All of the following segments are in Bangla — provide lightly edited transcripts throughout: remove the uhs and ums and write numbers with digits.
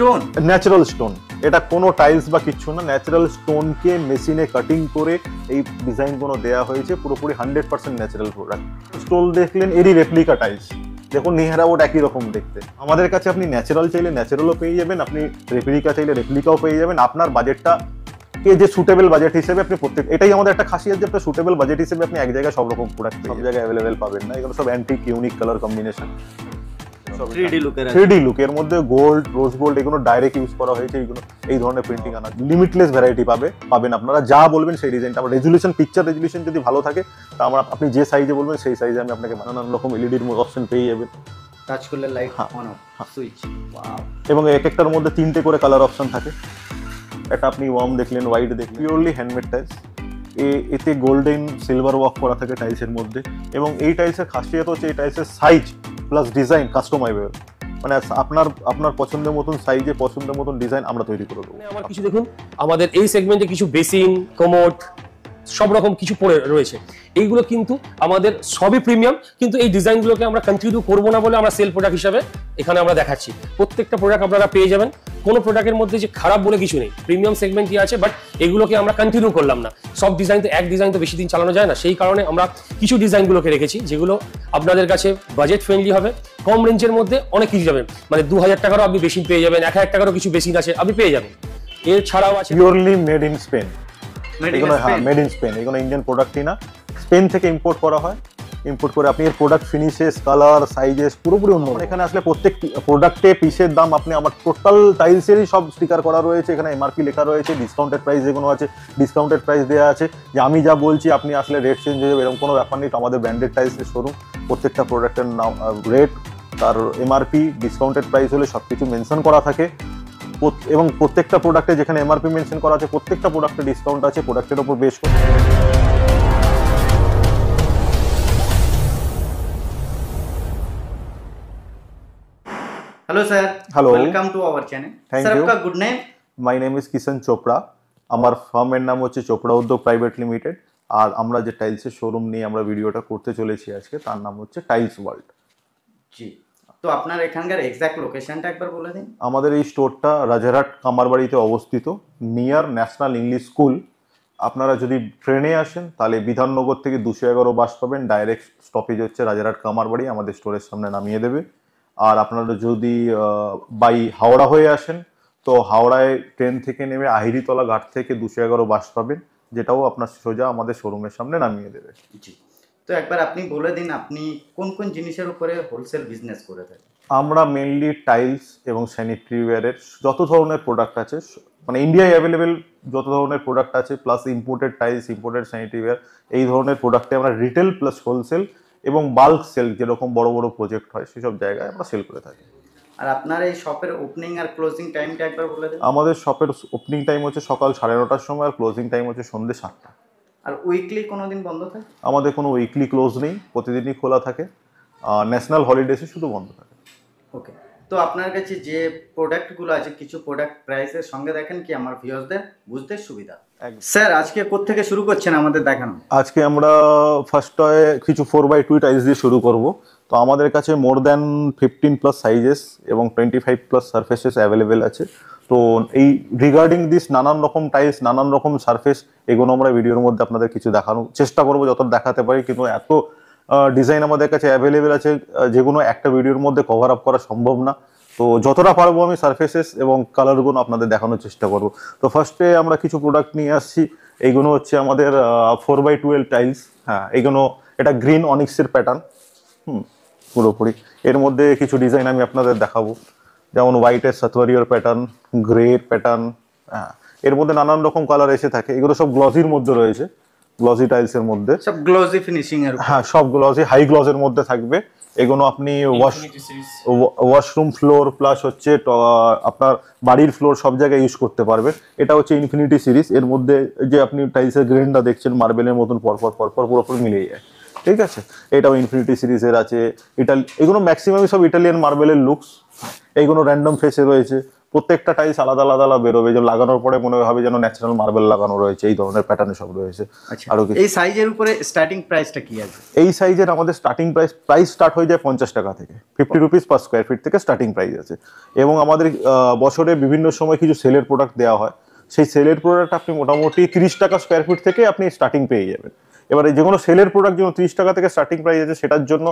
স্টোন, ন্যাচারাল স্টোন, এটা কোনো টাইলস বা কিচ্ছু না, ন্যাচারাল স্টোনকে মেশিনে কাটিং করে এই ডিজাইনগুলো দেওয়া হয়েছে, পুরোপুরি 100% ন্যাচারাল প্রোডাক্ট। স্টোন দেখলেন, এরই রেপ্লিকা টাইলস, দেখুন নেহারা ওটা একই রকম দেখতে। আমাদের কাছে আপনি ন্যাচারাল চাইলে ন্যাচারালও পেয়ে যাবেন, আপনি রেপ্লিকা চাইলে রেপ্লিকাও পেয়ে যাবেন। আপনার বাজেটটা কে যে সুটেবল বাজেট হিসেবে আপনি প্রত্যেক, এটাই আমাদের একটা খাসিয়ত যে আপনার সুটেবল বাজেট হিসেবে আপনি এক জায়গায় সব রকম প্রোডাক্ট সব জায়গায় অ্যাভেলেবেল পাবেন না। এগুলো সব antique unique colour combination, 3D look, এর মধ্যে গোল্ড, রোজ গোল্ড এগুলো ডাইরেক্ট ইউজ করা হয়েছে। এইগুলো এই ধরনের প্রিন্টিং আনা, লিমিটলেস ভ্যারাইটি পাবেন আপনারা, যা বলবেন সেই ডিজাইনটা। আমার রেজুলেশন, পিকচার রেজুলেশন যদি ভালো থাকে তা আমরা, আপনি যে সাইজে বলবেন সেই সাইজে আমি আপনাকে নানান রকম এলইডির অপশন পেয়ে যাবেন। টাচ করলে light on off switch, wow. এবং এক একটার মধ্যে 3টে করে কালার অপশন থাকে। এটা আপনি ওয়ার্ম দেখলেন, হোয়াইট দেখলেন, পিওরলি হ্যান্ডমেড টাইলস। এতে গোল্ডেন সিলভার ওয়ার্ক করা থাকে টাইলসের মধ্যে। এবং এই টাইলসের খাসিয়ত হচ্ছে এই টাইলসের সাইজ প্লাস ডিজাইন কাস্টমাইজেবল, মানে আপনার পছন্দের মতন সাইজে, পছন্দের মতন ডিজাইন আমরা তৈরি করে দেবো। আমার কিছু দেখুন, আমাদের এই সেগমেন্টে কিছু বেসিন, কমোড, সব রকম কিছু পড়ে রয়েছে। এইগুলো কিন্তু আমাদের সবই প্রিমিয়াম, কিন্তু এই ডিজাইনগুলোকে আমরা কন্টিনিউ করবো না বলে আমরা সেল প্রোডাক্ট হিসাবে এখানে আমরা দেখাচ্ছি। প্রত্যেকটা প্রোডাক্ট আপনারা পেয়ে যাবেন, কোনো প্রোডাক্টের মধ্যে যে খারাপ বলে কিছু নেই, প্রিমিয়াম সেগমেন্টই আছে, বাট এগুলোকে আমরা কন্টিনিউ করলাম না। সব ডিজাইন তো, এক ডিজাইন তো বেশি দিন চালানো যায় না, সেই কারণে আমরা কিছু ডিজাইনগুলোকে রেখেছি যেগুলো আপনাদের কাছে বাজেট ফ্রেন্ডলি হবে, কম রেঞ্জের মধ্যে অনেক কিছু যাবেন, মানে 2000 টাকারও আপনি বেশি পেয়ে যাবেন, 1000 টাকারও কিছু বেশি আছে আপনি পেয়ে যাবেন। এছাড়াও আছে পিওরলি মেড ইন স্পেন, এগুলো হ্যাঁ মেড ইন স্পেন, এগুলো ইন্ডিয়ান প্রোডাক্টই না, স্পেন থেকে ইম্পোর্ট করা হয়। ইম্পোর্ট করে আপনি এর প্রোডাক্ট ফিনিশেস, কালার, সাইজেস পুরোপুরি অন্য। এখানে আসলে প্রত্যেক প্রোডাক্টে পিসের দাম আপনি, আমার টোটাল টাইলসেরই সব স্টিকার করা রয়েছে, এখানে এমআরপি লেখা রয়েছে, ডিসকাউন্টেড প্রাইস যেগুলো আছে ডিসকাউন্টেড প্রাইস দেওয়া আছে, যে আমি যা বলছি আপনি আসলে রেট চেঞ্জ হয়ে যাবে এরকম কোনো ব্যাপার নেই। তো আমাদের ব্র্যান্ডেড টাইলসের শোরুম, প্রত্যেকটা প্রোডাক্টের নাম, রেট, তার এমআরপি, ডিসকাউন্টেড প্রাইস হলে সব কিছু মেনশন করা থাকে। এবং প্রত্যেকটা প্রোডাক্টে যেখানে এমআরপি মেনশন করা আছে, প্রত্যেকটা প্রোডাক্টে ডিসকাউন্ট আছে প্রোডাক্টের উপর বেশ করে। Hello sir, hello, welcome to our channel. Thank sir you. आपका good name? My name is Kishan Chopra. আমার ফার্মের নাম হচ্ছে চোপড়া উদ্যোগ প্রাইভেট লিমিটেড। আর আমরা যে টাইলসের শোরুম নিয়ে আমরা ভিডিওটা করতে চলেছি আজকে, তার নাম হচ্ছে টাইলস ওয়ার্ল্ড। জি, তো আপনার এখানকার এক্সাক্ট লোকেশনটা একবার বলে দিন। আমাদের এই স্টোরটা রাজারহাট কামারবাড়িতে অবস্থিত, নিয়ার ন্যাশনাল ইংলিশ স্কুল। আপনারা যদি ট্রেনে আসেন তাহলে বিধাননগর থেকে 211 বাস পাবেন, ডাইরেক্ট স্টপেজ হচ্ছে রাজারহাট কামারবাড়ি, আমাদের স্টোরের সামনে নামিয়ে দেবে। আর আপনারা যদি বাই হাওড়া হয়ে আসেন তো হাওড়ায় ট্রেন থেকে নেমে আহিরিতলা ঘাট থেকে 211 বাস পাবেন, যেটাও আপনার সোজা আমাদের শোরুমের সামনে নামিয়ে দেবে। জি, তো একবার আপনি বলে দিন আপনি কোন কোন জিনিসের উপরে হোলসেল বিজনেস করে থাকেন। আমরা মেইনলি টাইলস এবং স্যানিটারি ওয়্যারের যত ধরনের প্রোডাক্ট আছে, মানে ইন্ডিয়ায় অ্যাভেলেবেল যত ধরনের প্রোডাক্ট আছে, plus imported tiles, imported sanitary wire, এই ধরনের প্রোডাক্টে আমরা রিটেল প্লাস হোলসেল এবং বাল্ক সেল, যেরকম বড় বড় প্রজেক্ট হয় সেসব জায়গায় আমরা সেল করে থাকি। আর আপনার এই শপের ওপেনিং আর ক্লোজিং টাইমটা একবার বলে দিন। আমাদের শপের ওপেনিং টাইম হচ্ছে সকাল 9:30টার সময়, আর ক্লোজিং টাইম হচ্ছে সন্ধ্যে 7টা। আর উইকলি কোনো দিন বন্ধ থাকে? আমাদের কোনো উইকলি ক্লোজ নেই, প্রতিদিনই খোলা থাকে, ন্যাশনাল হলিডেসে শুধু বন্ধ থাকে। ওকে, তো আপনার কাছে যে প্রোডাক্টগুলো আছে, কিছু প্রোডাক্ট প্রাইসের সঙ্গে দেখেন কি আমার ভিউয়ারদের বুঝতে সুবিধা। স্যার আজকে কোত্থেকে শুরু করছেন আমাদের দেখানো? আজকে আমরা ফার্স্টে কিছু 4x2 টাইলস দিয়ে শুরু করব। তো আমাদের কাছে মোর দ্যান 15+ সাইজেস এবং 25+ সারফেসেস অ্যাভেলেবেল আছে। তো এই রিগার্ডিং দিস নানান রকম টাইলস, নানান রকম সারফেস, এগুলো আমরা ভিডিওর মধ্যে আপনাদের কিছু দেখানোর চেষ্টা করবো, যত দেখাতে পারি। কিন্তু এত ডিজাইন আমাদের কাছে অ্যাভেলেবেল আছে যেগুলো একটা ভিডিওর মধ্যে কভার আপ করা সম্ভব না। তো যতটা পারবো আমি সারফেসেস এবং কালারগুলো আপনাদের দেখানোর চেষ্টা করব। তো ফার্স্টে আমরা কিছু প্রোডাক্ট নিয়ে আসছি। এইগুলো হচ্ছে আমাদের 4x12 টাইলস। হ্যাঁ, এইগুলো, এটা গ্রিন অনিক্সের প্যাটার্ন, পুরোপুরি। এর মধ্যে কিছু ডিজাইন আমি আপনাদের দেখাবো, যেমন হোয়াইটের সাতওয়ারিয়ার প্যাটার্ন, গ্রে প্যাটার্ন। হ্যাঁ, এর মধ্যে নানান রকম কালার এসে থাকে। এগুলো সব গ্লসির মধ্যে রয়েছে, গ্লসি টাইলসের মধ্যে, সব গ্লসি ফিনিশিং এর। হ্যাঁ, সব গ্লসি, হাই গ্লসের মধ্যে থাকবে। এগুলো আপনি ওয়াশরুম ফ্লোর প্লাস হচ্ছে আপনার বাড়ির ফ্লোর সব জায়গায় ইউজ করতে পারবেন। এটা হচ্ছে ইনফিনিটি সিরিজ। এর মধ্যে যে আপনি টাইলসের গ্রেনটা দেখছেন মার্বেলের মতন পরপর পুরোপুরি মিলিয়ে যায়, ঠিক আছে। এটাও ইনফিনিটি সিরিজের আছে। এগুলো ম্যাক্সিমামই সব ইটালিয়ান মার্বেলের লুকস। এইগুলো র্যান্ডম ফেসে রয়েছে, প্রত্যেকটা টাইলস আলাদা আলাদা আলাদা বেরোবে, যে লাগানোর পরে মনে হবে যেন ন্যাচারাল মার্বেল লাগানো রয়েছে, এই ধরনের প্যাটার্নে সব রয়েছে। আচ্ছা, আরো কিছু এই সাইজের উপরে স্টার্টিং প্রাইসটা কি আছে? এই সাইজের আমাদের স্টার্টিং প্রাইস স্টার্ট হয়ে যায় 50 টাকা থেকে, 50 রুপিস পার স্কোয়ার ফিট থেকে স্টার্টিং প্রাইস আছে। এবং আমাদের বছরে বিভিন্ন সময় কিছু সেলের প্রোডাক্ট দেওয়া হয়, সেই সেলের প্রোডাক্ট আপনি মোটামুটি 30 টাকা স্কোয়ার ফিট থেকে আপনি স্টার্টিং পেয়ে যাবেন। এবারে যে কোনো সেলের প্রোডাক্ট যেমন 30 টাকা থেকে স্টার্টিং প্রাইস আছে, সেটার জন্য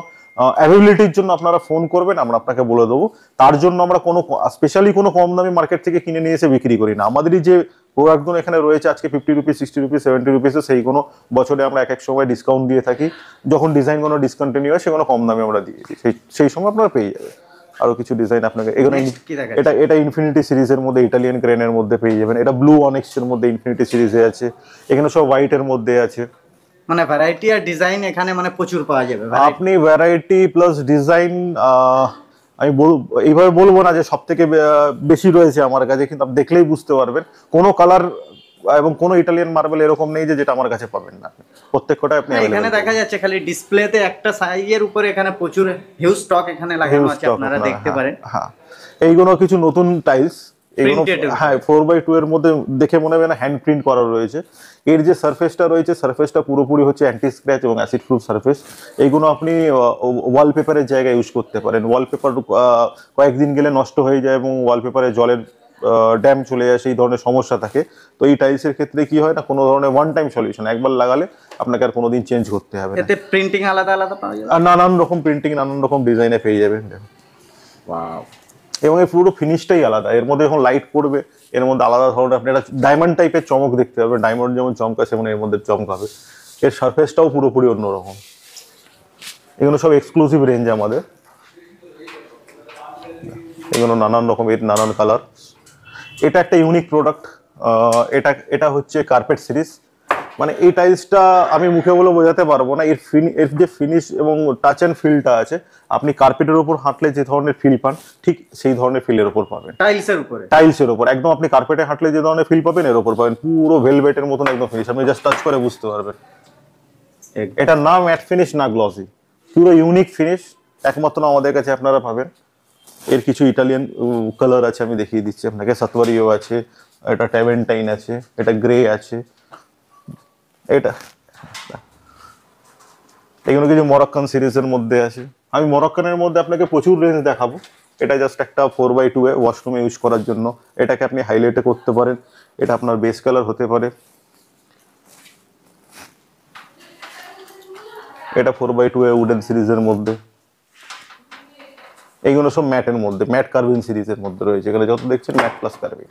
অ্যাভেবিলিটির জন্য আপনারা ফোন করবেন, আমরা আপনাকে বলে দেবো। তার জন্য আমরা কোনো স্পেশালি কোনো কম দামি মার্কেট থেকে কিনে নিয়ে এসে বিক্রি করি না। আমাদেরই যে প্রোডাক্টগুলো এখানে রয়েছে আজকে 50 রুপিস, 60 রুপিস, 70 রুপিসে, সেই কোনো বছরে আমরা এক সময় ডিসকাউন্ট দিয়ে থাকি। যখন ডিজাইন কোনো ডিসকন্টিনিউ হয় সেগুলো কম দামে আমরা দিয়ে দিই, সেই সময় আপনারা পেয়ে যাবেন। আরো কিছু ডিজাইন আপনাকে এখানে, এটা ইনফিনিটি সিরিজের মধ্যে, ইটালিয়ান গ্রেনের মধ্যে পেয়ে যাবেন। এটা ব্লু অনেক্স এর মধ্যে ইনফিনিটি সিরিজে আছে, এখানে সব হোয়াইট এর মধ্যে আছে। মানে ভ্যারাইটি আর ডিজাইন এখানে মানে প্রচুর পাওয়া যাবে। আপনি ভ্যারাইটি প্লাস ডিজাইন, আমি এইভাবে বলবো না যে সব থেকে বেশি রয়েছে আমার কাছে, কিন্তু আপনি দেখলেই বুঝতে পারবেন। কোনো কালার এবং কোনো ইটালিয়ান মার্বেল এরকম নেই যে যেটা আমার কাছে পাবেন না, প্রত্যেকটা আপনি এখানে দেখা যাচ্ছে খালি ডিসপ্লেতে একটা সাইজের উপরে এখানে প্রচুর হিউজ স্টক এখানে লাগানো আছে, আপনারা দেখতে পারেন। হ্যাঁ, এইগুলো কিছু নতুন টাইলস, এগুলো হ্যাঁ 4x2 এর মধ্যে দেখে মনে হবে না হ্যান্ড প্রিন্ট করা রয়েছে। এর যে সারফেসটা রয়েছে, সারফেসটা পুরোপুরি হচ্ছে অ্যান্টি স্ক্র্যাচ এবং অ্যাসিড প্রুফ সারফেস। এইগুলো আপনি ওয়ালপেপারের জায়গায় ইউজ করতে পারেন। ওয়ালপেপার কয়েকদিন গেলে নষ্ট হয়ে যায় এবং ওয়ালপেপারে জলের ড্যাম চলে যায়, সেই ধরনের সমস্যা থাকে। তো এই টাইলসের ক্ষেত্রে কি হয় না, কোনো ধরনের ওয়ান টাইম সলিউশন, একবার লাগালে আপনাকে আর কোনোদিন চেঞ্জ করতে হবে না। এতে প্রিন্টিং আলাদা আলাদা পাওয়া যাবে, আর নানান রকম প্রিন্টিং, নানান রকম ডিজাইনে পেয়ে যাবেন। ওয়াও। এবং এই পুরো ফিনিশটাই আলাদা, এর মধ্যে যখন লাইট পড়বে এর মধ্যে আলাদা ধরনের আপনি একটা ডায়মন্ড টাইপের চমক দেখতে পাবেন। ডায়মন্ড যেমন চমকায় সেমন এর মধ্যে চমকাবে। এর সারফেসটাও পুরোপুরি অন্যরকম। এগুলো সব এক্সক্লুসিভ রেঞ্জ আমাদের, এগুলো নানান রকম, এর নানান কালার। এটা একটা ইউনিক প্রোডাক্ট, এটা হচ্ছে কার্পেট সিরিজ। মানে এই টাইলসটা আমি মুখে বলে বোঝাতে পারবো না। এর যে ফিনিশ এবং টাচ অ্যান্ড ফিলটা আছে, আপনি কার্পেটের উপর হাঁটলে যে ধরনের ফিল পান, ঠিক সেই ধরনের ফিলের উপর পাবেন। টাইলসের উপর একদম আপনি কার্পেটে হাঁটলে যে ধরনের ফিল পাবেন, এর উপর পাবেন পুরো ভেলভেটের মতন একদম ফিনিশ। আপনি জাস্ট টাচ করে বুঝতে পারবেন। এটা না ম্যাট ফিনিশ না গ্লসি, পুরো ইউনিক ফিনিশ একমাত্র আমাদের কাছে আপনারা পাবেন। এর কিছু ইটালিয়ান কালার আছে, আমি দেখিয়ে দিচ্ছি আপনাকে। সাতওয়ারিও আছে, এটা ট্যাভেন্টাইন আছে, এটা গ্রে আছে, এটা এগুলো কিছু মরক্কান সিরিজের মধ্যে আছে। আমি মরক্কানের মধ্যে আপনাকে প্রচুর রেঞ্জ দেখাবো। এটা জাস্ট একটা 4x2 এ ওয়াশরুমে ইউজ করার জন্য। এটাকে আপনি হাইলাইটে করতে পারেন, এটা আপনার বেস কালার হতে পারে। এটা 4x2 এ উডেন সিরিজের মধ্যে। এইগুলো সব ম্যাটের মধ্যে, ম্যাট কার্ভিং সিরিজের মধ্যে রয়েছে। এখানে যত দেখছেন ম্যাট প্লাস কার্ভিং,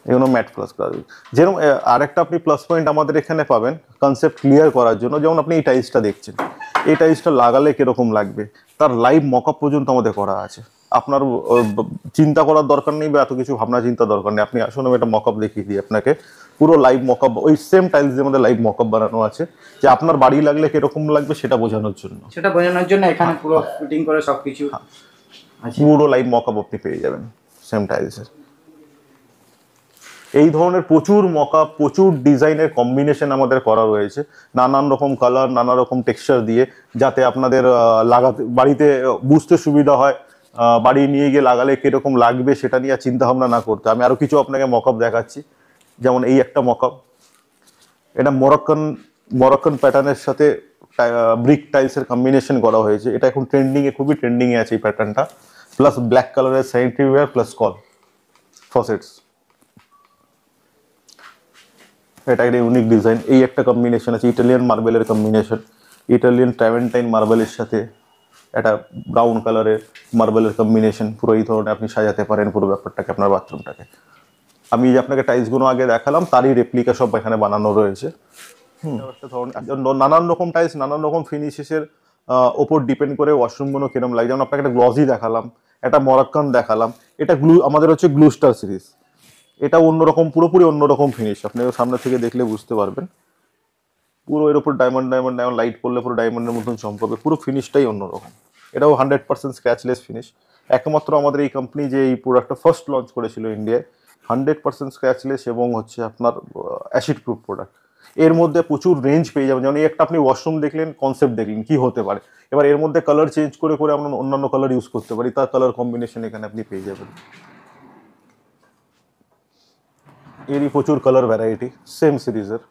এগুলো ম্যাট প্লাস কার্ভিং। যেরকম আরেকটা আপনি প্লাস পয়েন্ট আমাদের এখানে পাবেন কনসেপ্ট ক্লিয়ার করার জন্য, যেমন আপনি এই টাইলসটা দেখছেন, এই টাইলসটা লাগালে কিরকম লাগবে তার লাইভ মকআপ পর্যন্ত আমাদের করা আছে। আপনার চিন্তা করার দরকার নেই বা এত কিছু ভাবনা চিন্তা দরকার নেই। আপনি আসলে আমি একটা মকআপ দেখিয়ে দিই আপনাকে, পুরো লাইভ মকআপ, ওই সেম টাইলসের মধ্যে লাইভ মকআপ বানানো আছে, যে আপনার বাড়ি লাগলে কিরকম লাগবে সেটা বোঝানোর জন্য। এখানে পুরো ফিটিং করে সবকিছু পুরো লাইভ মকআপ আপনি পেয়ে যাবেন সেম টাইলসের। এই ধরনের প্রচুর মকআপ, প্রচুর ডিজাইনের কম্বিনেশন আমাদের করা রয়েছে, নানান রকম কালার, নানা রকম টেক্সচার দিয়ে, যাতে আপনাদের লাগাতে বাড়িতে বুঝতে সুবিধা হয়, বাড়ি নিয়ে গিয়ে লাগালে কিরকম লাগবে সেটা নিয়ে চিন্তা ভাবনা না করতে। আমি আরো কিছু আপনাকে মকআপ দেখাচ্ছি, যেমন এই একটা মকআপ, এটা মরক্কান প্যাটার্নের সাথে ব্রিক টাইলসের কম্বিনেশন করা হয়েছে। এটা এখন খুবই ট্রেন্ডিং এ আছে এই প্যাটার্নটা, প্লাস ব্ল্যাক কালারের sanitary wire plus call faucets. এটা একটা ইউনিক ডিজাইন। এই একটা কম্বিনেশন আছে, ইটালিয়ান মার্বেলের কম্বিনেশন, ইটালিয়ান ট্যাভেন্টাইন মার্বেলের সাথে একটা ব্রাউন কালারের মার্বেলের কম্বিনেশন। পুরো এই ধরনের আপনি সাজাতে পারেন পুরো ব্যাপারটাকে, আপনার বাথরুমটাকে। আমি যে আপনাকে টাইলসগুলো আগে দেখালাম তারই রেপ্লিকা সব এখানে বানানো রয়েছে। নানান রকম টাইলস, নানান রকম ফিনিশের ওপর ডিপেন্ড করে ওয়াশরুমগুলো কিরকম লাগে। যেমন আপনাকে একটা গ্লসি দেখালাম, একটা মরক্কান দেখালাম, এটা আমাদের হচ্ছে গ্লু স্টার সিরিজ। এটা অন্যরকম, পুরোপুরি অন্যরকম ফিনিশ, আপনি সামনে থেকে দেখলে বুঝতে পারবেন। পুরো এর উপর ডায়মন্ড লাইট পড়লে পুরো ডায়মন্ডের মতন চমকাবে, পুরো ফিনিশটাই অন্যরকম। এটাও 100% স্ক্র্যাচলেস ফিনিশ। একমাত্র আমাদের এই কোম্পানি যে এই প্রোডাক্টটা ফার্স্ট লঞ্চ করেছিল ইন্ডিয়ায়, 100% স্ক্র্যাচলেস এবং হচ্ছে আপনার অ্যাসিড প্রুফ প্রোডাক্ট। এর মধ্যে প্রচুর রেঞ্জ পেয়ে যাবেন, যেমন এই একটা আপনি ওয়াশরুম দেখলেন, কনসেপ্ট দেখলেন কি হতে পারে, এবার এর মধ্যে কালার চেঞ্জ করে করে আমরা অন্যান্য কালার ইউজ করতে পারি, তার কালার কম্বিনেশন এখানে আপনি পেয়ে যাবেন। এরই প্রচুর কালার ভ্যারাইটি সেম সিরিজের।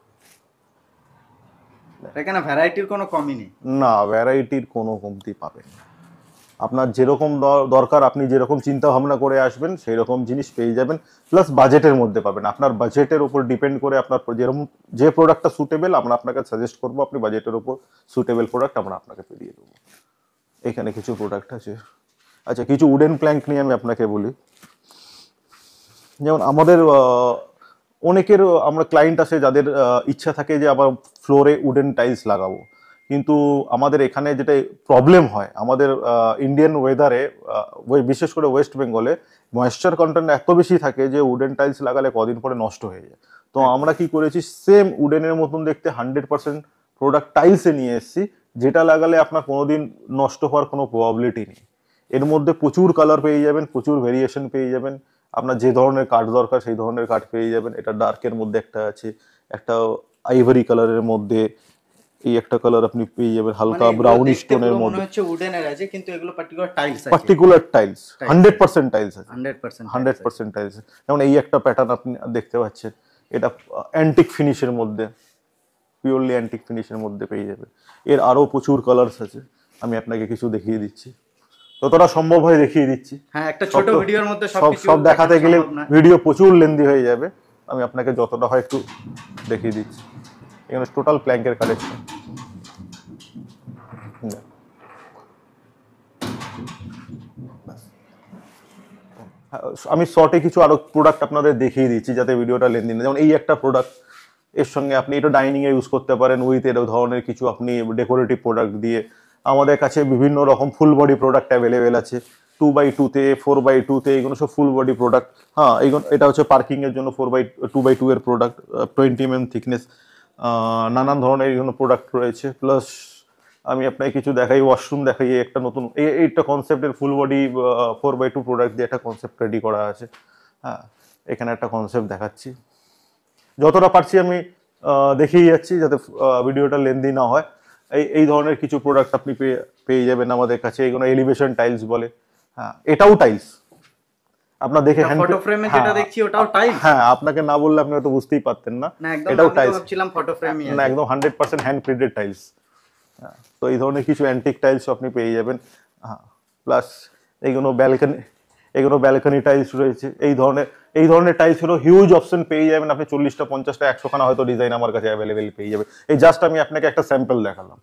এখানে ভ্যারাইটির কোনো কমই নেই। না, ভ্যারাইটির কোনো কমতি পাবেন না। আপনার যেরকম দরকার, আপনি যেরকম চিন্তা ভাবনা করে আসবেন সেই রকম জিনিস পেয়ে যাবেন, প্লাস বাজেটের মধ্যে পাবেন। আপনার বাজেটের উপর ডিপেন্ড করে আপনার যেরকম যে প্রোডাক্টটা সুটেবল আমরা আপনাকে সাজেস্ট করবো, আপনি বাজেটের উপর সুটেবল প্রোডাক্ট আমরা আপনাকে পেরিয়ে দেবো। এখানে কিছু প্রোডাক্ট আছে। আচ্ছা, কিছু উডেন প্ল্যাঙ্ক নিয়ে আমি আপনাকে বলি। যেমন আমাদের অনেকের আমরা ক্লায়েন্ট আছে যাদের ইচ্ছা থাকে যে আবার ফ্লোরে উডেন টাইলস লাগাবো, কিন্তু আমাদের এখানে যেটা প্রবলেম হয়, আমাদের ইন্ডিয়ান ওয়েদারে বিশেষ করে ওয়েস্ট বেঙ্গলে ময়েশ্চার কন্টেন্ট এত বেশি থাকে যে উডেন টাইলস লাগালে কদিন পরে নষ্ট হয়ে যায়। তো আমরা কি করেছি, সেম উডেনের মতন দেখতে 100% প্রোডাক্ট টাইলসে নিয়ে এসেছি, যেটা লাগালে আপনার কোনোদিন নষ্ট হওয়ার কোনো প্রবাবিলিটি নেই। এর মধ্যে প্রচুর কালার পেয়ে যাবেন, প্রচুর ভেরিয়েশন পেয়ে যাবেন, আপনার যে ধরনের কাঠ দরকার সেই ধরনের কাঠ পেয়ে যাবেন। এটা ডার্কের মধ্যে একটা আছে, একটা আইভরি কালারের মধ্যে, এই একটা কালার আপনি পেয়ে যাবেন হালকা ব্রাউনিশ টোনের মধ্যে। মনে হচ্ছে উডেনের আছে কিন্তু এগুলো পার্টিকুলার টাইলস আছে, পার্টিকুলার টাইলস 100% টাইলস আছে, 100% টাইলস। যেমন এই একটা প্যাটার্ন আপনি দেখতে পাচ্ছেন, এটা অ্যান্টিক ফিনিশের মধ্যে, পিওরলি অ্যান্টিক ফিনিশের মধ্যে পেয়ে যাবেন। এর আরো প্রচুর কালারস আছে, আমি আপনাকে কিছু দেখিয়ে দিচ্ছি, যতটা সম্ভব হয় দেখিয়ে দিচ্ছি। হ্যাঁ, একটা ছোট ভিডিওর মধ্যে সব দেখাতে গেলে ভিডিও প্রচুর লেন্দি হয়ে যাবে, আমি আপনাকে যতটা হয় একটু দেখিয়ে দিচ্ছি। এখানে টোটাল প্ল্যাঙ্কের কালেকশন। আমি শর্টে কিছু আরো প্রোডাক্ট আপনাদের দেখিয়ে দিচ্ছি যাতে ভিডিওটা লেন্দি না। যেমন এই একটা প্রোডাক্ট, এর সঙ্গে আপনি এটা ডাইনিং এ ইউজ করতে পারেন উইথ এর ধরনের কিছু আপনি ডেকোরেটিভ প্রোডাক্ট দিয়ে। আমাদের কাছে বিভিন্ন রকম ফুল বডি প্রোডাক্ট অ্যাভেলেবেল আছে, 2x2-তে, 4x2-তে, এগুলো সব ফুল বডি প্রোডাক্ট। হ্যাঁ, এটা হচ্ছে পার্কিং এর জন্য 2x2 এর প্রোডাক্ট, 20 mm থিকনেস, নানান ধরনের এগুলো প্রোডাক্ট রয়েছে। প্লাস আমি আপনাকে কিছু দেখাই, ওয়াশরুম দেখাই, একটা নতুন এইটা কনসেপ্টের ফুল বডি 4x2 প্রোডাক্ট দিয়ে একটা কনসেপ্ট রেডি করা আছে। হ্যাঁ, এখানে একটা কনসেপ্ট দেখাচ্ছি, যতটা পারছি আমি দেখিয়ে যাচ্ছি যাতে ভিডিওটা লেন্দি না হয়। এই ধরনের কিছু প্রোডাক্ট আপনি পেয়ে যাবেন আমাদের কাছে, এগুলো এলিভেশন টাইলস বলে। হ্যাঁ, এটাও টাইলস, আপনার দেখে ফটো ফ্রেমে যেটা দেখছি ওটাও টাইলস। হ্যাঁ, আপনাকে না বললে আপনি হয়তো বুঝতেই পারতেন না, এটাও টাইলস ভাবছিলাম ফটো ফ্রেমই না, একদম 100% হ্যান্ড প্রিন্টেড টাইলস। তো এই ধরনের কিছু অ্যান্টিক টাইলস আপনি পেয়ে যাবেন। হ্যাঁ, প্লাস এগুলো ব্যালকনি টাইলস রয়েছে। এই ধরনের টাইলস হলো হিউজ অপশন পেয়ে যাবেন আপনি, 40টা 50টা 100খানা হয়তো ডিজাইন আমার কাছে অ্যাভেলেবেল পেয়ে যাবে। এই জাস্ট আমি আপনাকে একটা স্যাম্পল দেখালাম,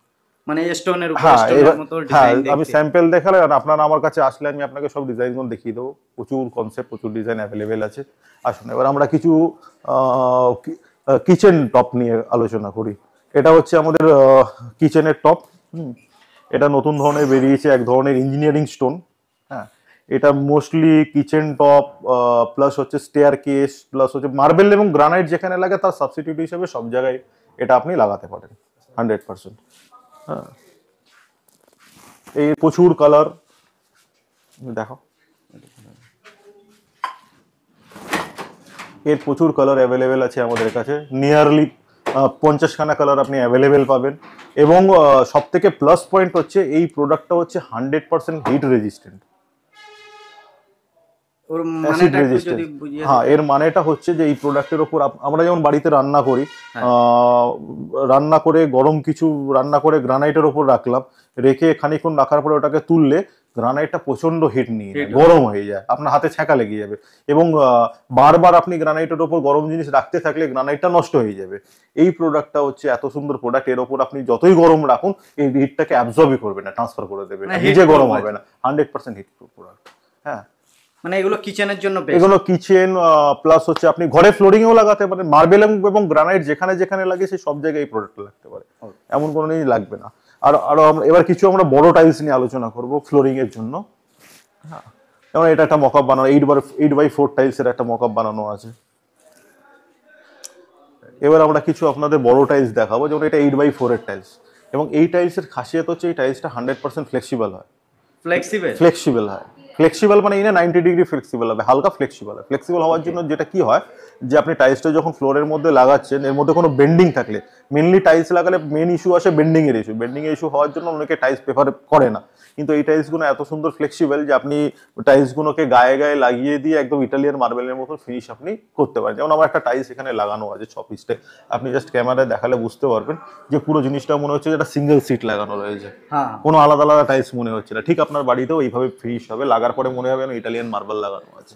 মানে স্টোনের উপর স্টোনের মতো ডিজাইন দেখতে। আমি স্যাম্পল দেখালাম, আর আপনারা আমার কাছে আসলে আমি আপনাকে সব ডিজাইনগুলো দেখিয়ে দেবো। প্রচুর কনসেপ্ট, প্রচুর ডিজাইন অ্যাভেলেবেল আছে। আসুন এবার আমরা কিছু কিচেন টপ নিয়ে আলোচনা করি। এটা হচ্ছে আমাদের কিচেনের টপ। এটা নতুন ধরনের বেরিয়েছে, এক ধরনের ইঞ্জিনিয়ারিং স্টোন। হ্যাঁ, এটা মোস্টলি কিচেন টপ প্লাস হচ্ছে স্টেয়ার কেস প্লাস হচ্ছে মার্বেল এবং গ্রানাইট যেখানে লাগে তার সাবস্টিটিউট হিসেবে সব জায়গায় এটা আপনি লাগাতে পারেন 100%। হ্যাঁ, এই প্রচুর কালার দেখো, এর প্রচুর কালার অ্যাভেলেবেল আছে আমাদের কাছে, নিয়ারলি 50খানা কালার আপনি অ্যাভেলেবেল পাবেন। এবং সব থেকে প্লাস পয়েন্ট হচ্ছে এই প্রোডাক্টটা হচ্ছে 100% হিট রেজিস্ট্যান্ট, অ্যাসিড রেজিস্ট্যান্ট। হ্যাঁ, এর মানেটা হচ্ছে যে এই প্রোডাক্টের উপর আমরা যেমন বাড়িতে রান্না করি, রান্না করে গরম কিছু রান্না করে গ্রানাইটের উপর রাখলাম, রেখে খানিকক্ষণ রাখার পরে ওটাকে তুললে গ্রানাইটটা প্রচন্ড হিট নিয়ে গরম হয়ে যায়, আপনার হাতে ছ্যাঁকা লেগে যাবে। এবং বারবার আপনি গ্রানাইটের উপর গরম জিনিস রাখতে থাকলে গ্রানাইটটা নষ্ট হয়ে যাবে। এই প্রোডাক্টটা হচ্ছে এত সুন্দর প্রোডাক্ট, এর ওপর আপনি যতই গরম রাখুন এই হিটটাকে অ্যাবজর্বই করবে না, ট্রান্সফার করে দেবে, নিজে গরম হবে না। 100% হিট প্রুফ প্রোডাক্ট। হ্যাঁ, মানে এগুলো কিচেনের জন্য বেস্ট। এগুলো কিচেন প্লাস হচ্ছে আপনি ঘরে ফ্লোরিং এও লাগাতে পারেন, মার্বেল এবং গ্রানাইট যেখানে যেখানে লাগে সেই সব জায়গায় এই প্রোডাক্টটা লাগতে পারে, এমন কোনো জিনিস লাগবে না। আরো এবার কিছু আমরা বড় টাইলস নিয়ে আলোচনা করব ফ্লোরিং এর জন্য। হ্যাঁ, যেমন এটা একটা মকআপ বানানো, 8x4 টাইলসের একটা মকআপ বানানো আছে। এবার আমরা কিছু আপনাদের বড় টাইলস দেখাবো, যেমন এটা 8x4 এর টাইলস। এবং এই টাইলসের খাসিয়ত হচ্ছে এই টাইলসটা 100% ফ্লেক্সিবল হয়। ফ্লেক্সিবল হয়, ফ্লেক্সিবল মানে ইনে 90 ডিগ্রি ফ্লেক্সিবল হবে, হালকা ফ্লেক্সিবল হবে। ফ্লেক্সিবল হওয়ার জন্য যেটা কি হয় যে আপনি টাইলসটা যখন ফ্লোরের মধ্যে লাগাচ্ছেন, এর মধ্যে কোনো বেন্ডিং থাকলে, মেনলি টাইলস লাগালে মেন ইস্যু আসে বেন্ডিং এর ইস্যু। বেন্ডিং এর ইস্যু হওয়ার জন্য অনেকে টাইলস প্রেফার করে না, কিন্তু এই টাইলসগুলো এত সুন্দর ফ্লেক্সিবল যে আপনি টাইলসগুলোকে গায়ে গায়ে লাগিয়ে দিয়ে একদম ইটালিয়ান মার্বেলের মতো ফিনিশ আপনি করতে পারেন। যেমন আমার একটা টাইলস এখানে লাগানো আছে 6 পিসে, আপনি জাস্ট ক্যামেরায় দেখালে বুঝতে পারবেন যে পুরো জিনিসটা মনে হচ্ছে যেটা সিঙ্গেল সিট লাগানো রয়েছে, হ্যাঁ কোনো আলাদা আলাদা টাইলস মনে হচ্ছে না। ঠিক আপনার বাড়িতেও এইভাবে ফিনিশ হবে, লাগার পরে মনে হবে ইটালিয়ান মার্বেল লাগানো আছে।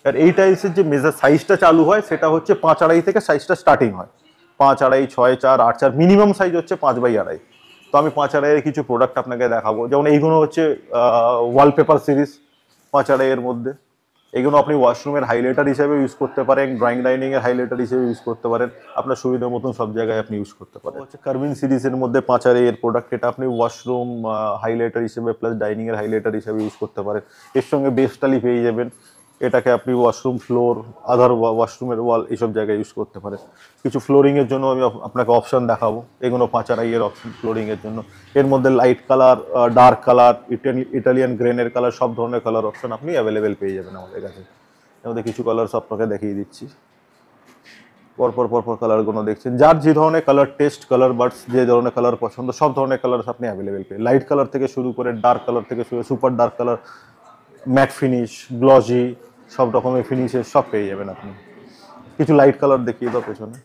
আর এই টাইলসের যে মেজার সাইজটা চালু হয় সেটা হচ্ছে 5.5 থেকে সাইজটা স্টার্টিং হয়। 5.5, 6, 4, 8, 4, মিনিমাম সাইজ হচ্ছে 5/2। তো আমি 5.5 এর কিছু প্রোডাক্ট আপনাকে দেখাবো। যেমন এইগুলো হচ্ছে ওয়ালপেপার সিরিজ 5.5 এর মধ্যে। এগুলো আপনি ওয়াশরুমের হাইলাইটার হিসেবে ইউজ করতে পারেন, ড্রয়িং ডাইনিং এর হাইলাইটার হিসেবে ইউজ করতে পারেন, আপনার সুবিধা মতন সব জায়গায় আপনি ইউজ করতে পারেন। হচ্ছে কার্ভিন সিরিজের মধ্যে 5.5 এর প্রোডাক্ট, এটা আপনি ওয়াশরুম হাইলাইটার হিসেবে প্লাস ডাইনিং এর হাইলাইটার হিসেবে ইউজ করতে পারেন। এর সঙ্গে বেস টালি পেয়ে যাবেন, এটাকে আপনি ওয়াশরুম ফ্লোর, আদার ওয়াশরুমের ওয়াল এইসব জায়গায় ইউজ করতে পারেন। কিছু ফ্লোরিং এর জন্য আমি আপনাকে অপশন দেখাবো, এগুলো 5.5 এর অপশন ফ্লোরিং এর জন্য। এর মধ্যে light colour, dark colour, Italian গ্রেনের কালার, সব ধরনের কালার অপশন আপনি অ্যাভেলেবেল পেয়ে যাবেন আমাদের কাছে। এর মধ্যে কিছু কালার আপনাকে দেখিয়ে দিচ্ছি, পরপর পরপর কালারগুলো দেখছেন। যার যে ধরনের কালার টেস্ট, কালার বার্ডস যে ধরনের কালার পছন্দ, সব ধরনের কালার আপনি অ্যাভেলেবেল পেয়ে, লাইট কালার থেকে শুরু করে ডার্ক কালার থেকে শুরু, super dark colour, mat finish, glossy, সব রকমের ফিনিশের সব পেয়ে যাবেন আপনি। কিছু লাইট কালার দেখিয়ে দাও পেছনে,